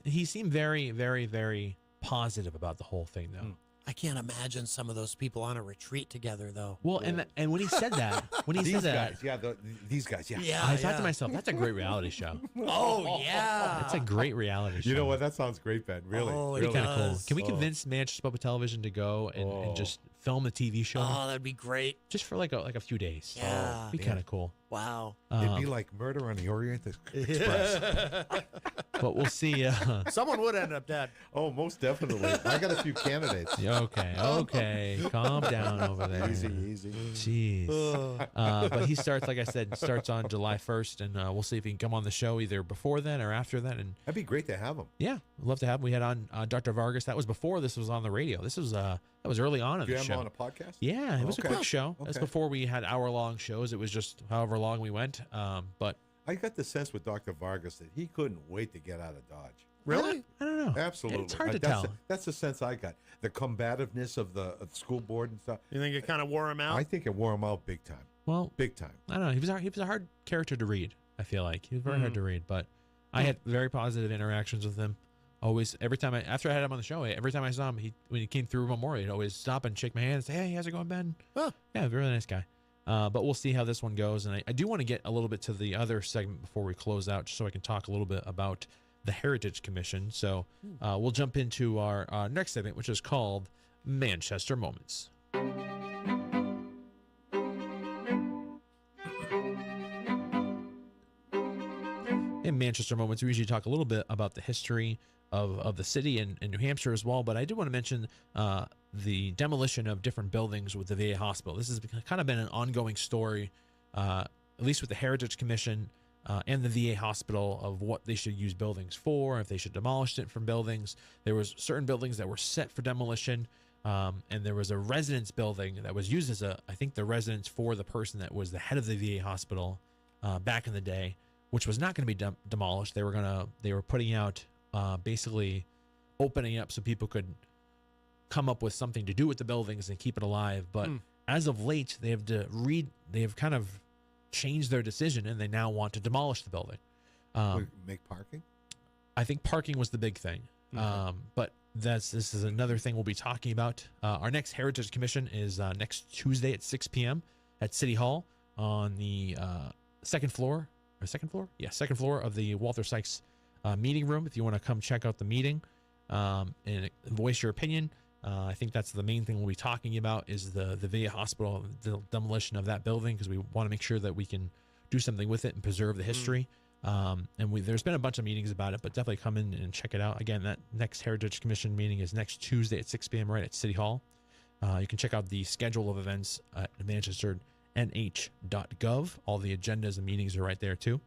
He seemed very, very, very positive about the whole thing, though. I can't imagine some of those people on a retreat together, though. Well, and when he said that, these guys, I thought to myself, that's a great reality show. Oh, yeah. That's a great reality show. You know what? That sounds great, Ben. Really. Oh, It'd be kind of cool. does. Can we convince Manchester Public Television to go and just film a TV show Oh, that'd be great. just for like a few days? Yeah. It'd be kind of cool. Wow. It'd be like Murder on the Orient Express. But we'll see. Someone would end up dead. Oh, most definitely. I got a few candidates. Okay. Calm down over there. Easy. Jeez. But he starts, like I said, on July 1st, and we'll see if he can come on the show either before then or after that. And That'd be great to have him. yeah, we'd love to have him. We had on Dr. Vargas. That was before this was on the radio. This was that was early on in Do you the have show. him on a podcast? Yeah, it was a Okay. quick show. That's Okay. before we had hour-long shows. It was just however long we went. But I got the sense with Dr. Vargas that he couldn't wait to get out of Dodge. Really? I don't know. Absolutely. It's hard to That's tell. That's the sense I got. The combativeness of the school board and stuff. You think it kind of wore him out? I think it wore him out big time. Well, Big time. I don't know. He was a hard character to read. I feel like he was very hard to read, but I had very positive interactions with him. Always, after I had him on the show, every time I saw him, when he came through Memorial, he'd always stop and shake my hand and say, "Hey, how's it going, Ben?" Huh. Yeah, really nice guy. But we'll see how this one goes, and I do want to get a little bit to the other segment before we close out, just so I can talk a little bit about the Heritage Commission. So we'll jump into our next segment, which is called Manchester Moments. In Manchester Moments, we usually talk a little bit about the history of the city and New Hampshire as well, but I do want to mention the demolition of different buildings with the VA hospital. This has kind of been an ongoing story, at least with the Heritage Commission and the VA hospital, of what they should use buildings for, if they should demolish it from buildings. There was certain buildings that were set for demolition, and there was a residence building that was used as I think the residence for the person that was the head of the VA hospital back in the day, which was not going to be demolished. They were putting out basically opening up so people could come up with something to do with the buildings and keep it alive. But as of late, they have kind of changed their decision, and they now want to demolish the building. Make parking? I think parking was the big thing. But this is another thing we'll be talking about. Our next Heritage Commission is next Tuesday at 6 p.m. at City Hall on the second floor of the Walter Sykes meeting room. If you want to come check out the meeting and voice your opinion, I think that's the main thing we'll be talking about is the VA hospital, the demolition of that building, because we want to make sure that we can do something with it and preserve the history. There's been a bunch of meetings about it, but definitely come in and check it out. Again, that next Heritage Commission meeting is next Tuesday at 6 p.m. right at City Hall. You can check out the schedule of events at manchesternh.gov. All the agendas and meetings are right there too.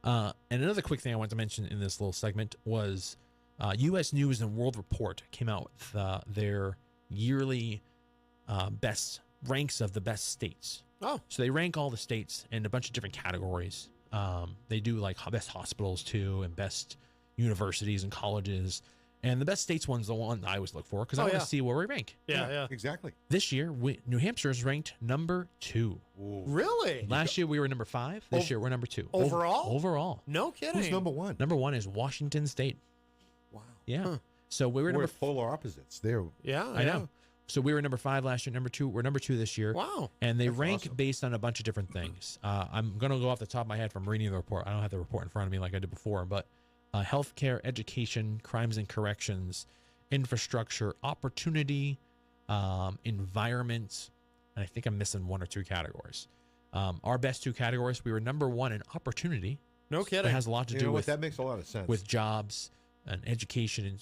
And another quick thing I want to mention in this little segment was U.S. News and World Report came out with their yearly best ranks of the best states. Oh. So they rank all the states in a bunch of different categories. They do like best hospitals too, and best universities and colleges. And the best states one's the one I always look for because I want to see where we rank. Yeah. Exactly. This year, New Hampshire is ranked number 2. Ooh. Really? Last year we were number 5. This year we're number 2. Overall? Overall. No kidding. Who's number 1? Number 1 is Washington State. Wow. Yeah. Huh. So we were We're number polar opposites. There. Yeah, I know. So we were number 5 last year. Number 2. We're number 2 this year. Wow. And they That's rank awesome. based on a bunch of different things. I'm going to go off the top of my head from reading the report. I don't have the report in front of me like I did before, but healthcare, education, crimes and corrections, infrastructure, opportunity, environment, and I think I'm missing 1 or 2 categories. Our best 2 categories, we were number 1 in opportunity. No That kidding. has a lot to do with that makes a lot of sense. with jobs and education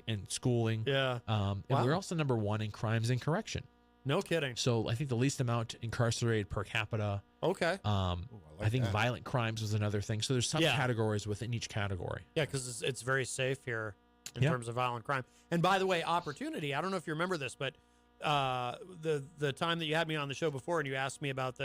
and schooling. Yeah. And Wow. we're also number 1 in crimes and correction. No kidding. So I think the least amount incarcerated per capita. Okay. Ooh, I like think that. violent crimes was another thing. So there's subcategories within each category. Yeah, because it's very safe here in Yeah. terms of violent crime. And by the way, opportunity. I don't know if you remember this, but the time that you had me on the show before and you asked me about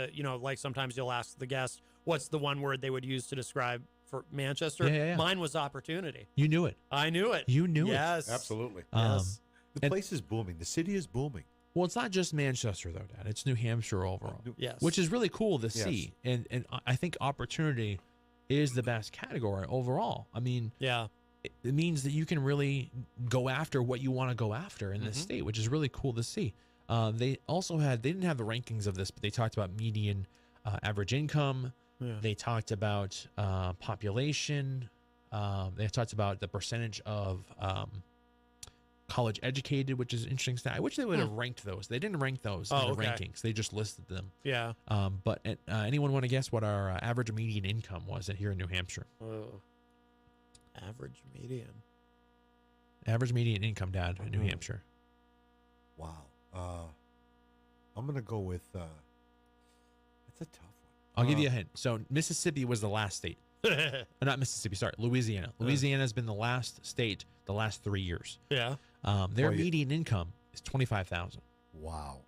like sometimes you'll ask the guest what's the one word they would use to describe for Manchester. Yeah. Mine was opportunity. You knew it. I knew it. You knew it. Yes. Absolutely. Yes. The place is booming. The city is booming. Well, it's not just Manchester though, Dad. It's New Hampshire overall, Yes. which is really cool to Yes. see. And I think opportunity is the best category overall. I mean, Yeah. it means that you can really go after what you want to go after in this state, which is really cool to see. They didn't have the rankings of this, but they talked about median average income. Yeah. They talked about population. They talked about the percentage of college educated, which is an interesting stat. I wish they would have ranked those. They didn't rank those in the okay. rankings. They just listed them. Yeah. But anyone want to guess what our average median income was here in New Hampshire? Average median. Average median income, Dad, in New Hampshire. Wow. I'm gonna go with. That's a tough one. I'll give you a hint. So Mississippi was the last state. Not Mississippi, sorry, Louisiana. Louisiana has been the last state the last 3 years. Yeah. Their Well, median income is $25,000. Wow.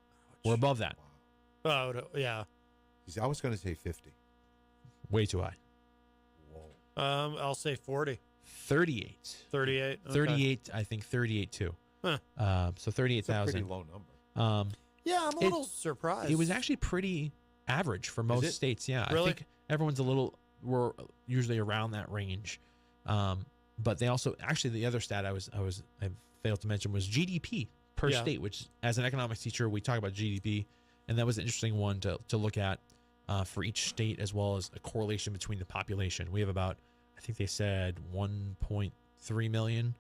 We're above that. Oh, no, yeah. See, I was gonna say 50. Way too high. Whoa. I'll say 40. 38. 38. Okay. 38, I think 38 too. Huh. So It's a 38,000. pretty low number. Yeah, I'm a little surprised. It was actually pretty average for most it? states. Yeah, Really? I think everyone's we're usually around that range. But they also actually the other stat I failed to mention was GDP per state, which as an economics teacher we talk about GDP, and that was an interesting one to look at for each state as well as a correlation between the population. We have about I think they said 1.3 million.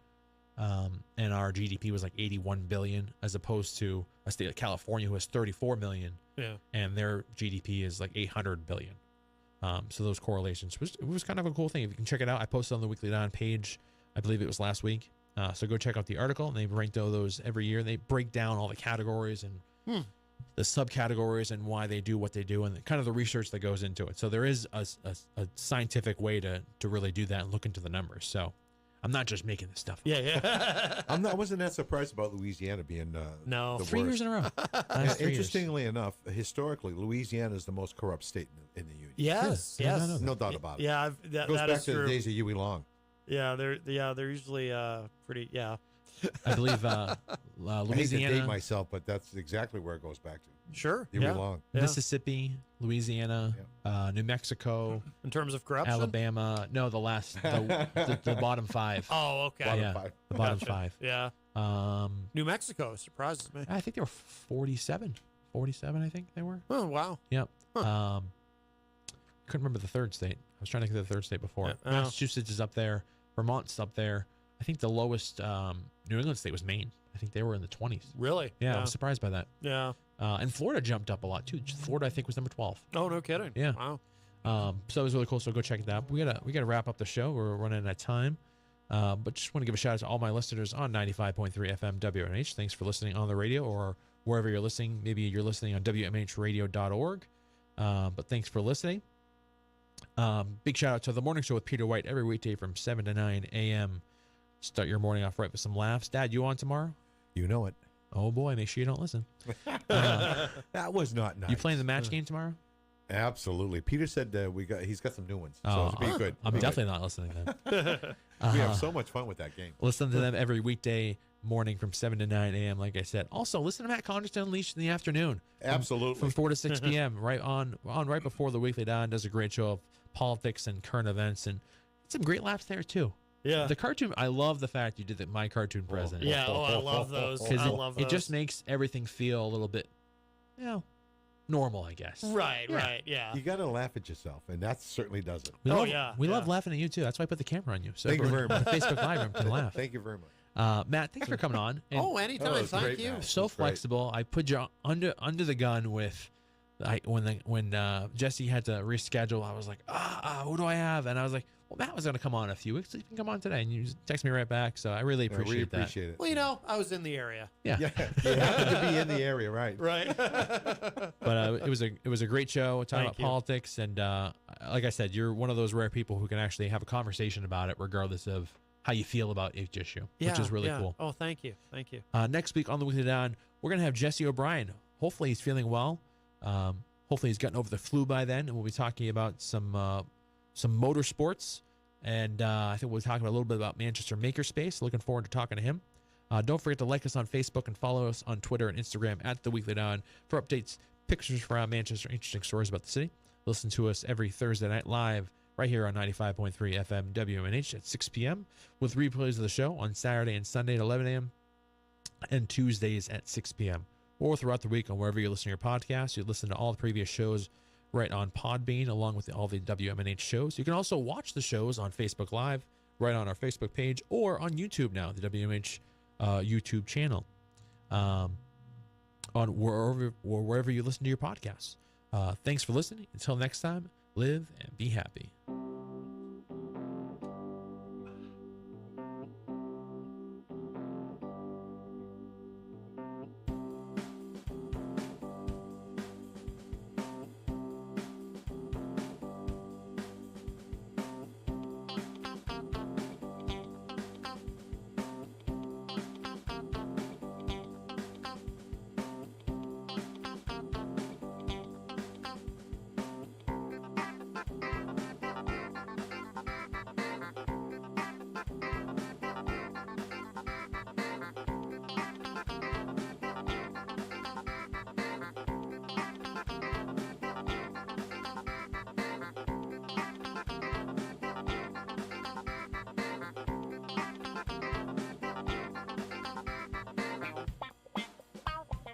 And our GDP was like 81 billion, as opposed to a state like California who has 34 million, and their GDP is like 800 billion. So those correlations was kind of a cool thing. If you can check it out, I posted on the Weekly Dion page. I believe it was last week. So go check out the article. And they rank those every year. They break down all the categories and the subcategories and why they do what they do, and kind of the research that goes into it. So there is a scientific way to really do that and look into the numbers. So I'm not just making this stuff up. Yeah. I wasn't that surprised about Louisiana being No. the 3 years worst. in a row. Yeah, Last 3 years. interestingly enough, historically, Louisiana is the most corrupt state in the union. Yes. Yeah, Yes. No doubt about it. Yeah. It goes that back is to true. the days of Huey Long. Yeah. They're usually pretty. Yeah. I believe I hate to Louisiana, date myself, but that's exactly where it goes back to. Sure. You yeah. belong. Yeah. Mississippi, Louisiana, New Mexico, In terms of corruption? Alabama. No, the bottom 5. Oh, okay. Bottom 5. The bottom Gotcha. 5. Yeah. New Mexico surprises me. I think they were 47. 47, I think they were. Oh, wow. Yep. Huh. Couldn't remember the third state. I was trying to think of the third state before. Yeah. Oh. Massachusetts is up there. Vermont's up there. I think the lowest New England state was Maine. I think they were in the 20s. Really? Yeah, I was surprised by that. Yeah. And Florida jumped up a lot too. Florida, I think, was number 12. Oh, no kidding. Yeah. Wow. So it was really cool. So go check it out. We gotta wrap up the show. We're running out of time. But just want to give a shout out to all my listeners on 95.3 FM WMH. Thanks for listening on the radio or wherever you're listening. Maybe you're listening on WMHradio.org. But thanks for listening. Big shout out to the morning show with Peter White every weekday from 7 to 9 a.m. Start your morning off right with some laughs. Dad, you on tomorrow? You know it. Oh boy, make sure you don't listen. That was not nice. You playing the match game tomorrow? Absolutely. Peter said he's got some new ones. So it'll be good. I'm definitely not listening then. We have so much fun with that game. Listen to them every weekday morning from 7 to 9 a.m. Like I said. Also, listen to Matt Connarton Unleashed in the afternoon. Absolutely. From 4 to 6 p.m. right before the Weekly Dion. Does a great show of politics and current events and some great laughs there too. Yeah. The cartoon, I love the fact you did the My Cartoon President. Yeah. Oh, I love those. I love those. It just makes everything feel a little bit, normal, I guess. Right. Right. Yeah. You got to laugh at yourself, and that certainly does it. We love laughing at you too. That's why I put the camera on you. So Thank you very much. Facebook Live room can laugh. Thank you very much. Matt, thanks for coming on. And Anytime. it's Thank great, you. Matt. so That's great. flexible. I put you under the gun with, when Jesse had to reschedule. I was like, who do I have? And I was like, well, Matt was going to come on in a few weeks. So you can come on today, and you text me right back. So I really appreciate that. Appreciate it. Well, I was in the area. Yeah. Yeah, you happen to be in the area, right? Right. But it was a great show talking about you. politics, and like I said, you're one of those rare people who can actually have a conversation about it, regardless of how you feel about each issue, which is really cool. Oh, thank you. Thank you. Next week on the Weekly Dion, we're gonna have Jesse O'Brien. Hopefully he's feeling well. Hopefully he's gotten over the flu by then, and we'll be talking about some motorsports, and I think we'll be talking a little bit about Manchester Makerspace. Looking forward to talking to him. Don't forget to like us on Facebook and follow us on Twitter and Instagram at The Weekly Dion for updates, pictures from Manchester, interesting stories about the city. Listen to us every Thursday night live right here on 95.3 FM WMNH at 6 p.m. with replays of the show on Saturday and Sunday at 11 a.m. and Tuesdays at 6 p.m. or throughout the week on wherever you listen to your podcast. You listen to all the previous shows right on Podbean along with all the WMNH shows. You can also watch the shows on Facebook Live right on our Facebook page or on YouTube now, the WMNH YouTube channel, on wherever you listen to your podcasts. Thanks for listening. Until next time, live and be happy.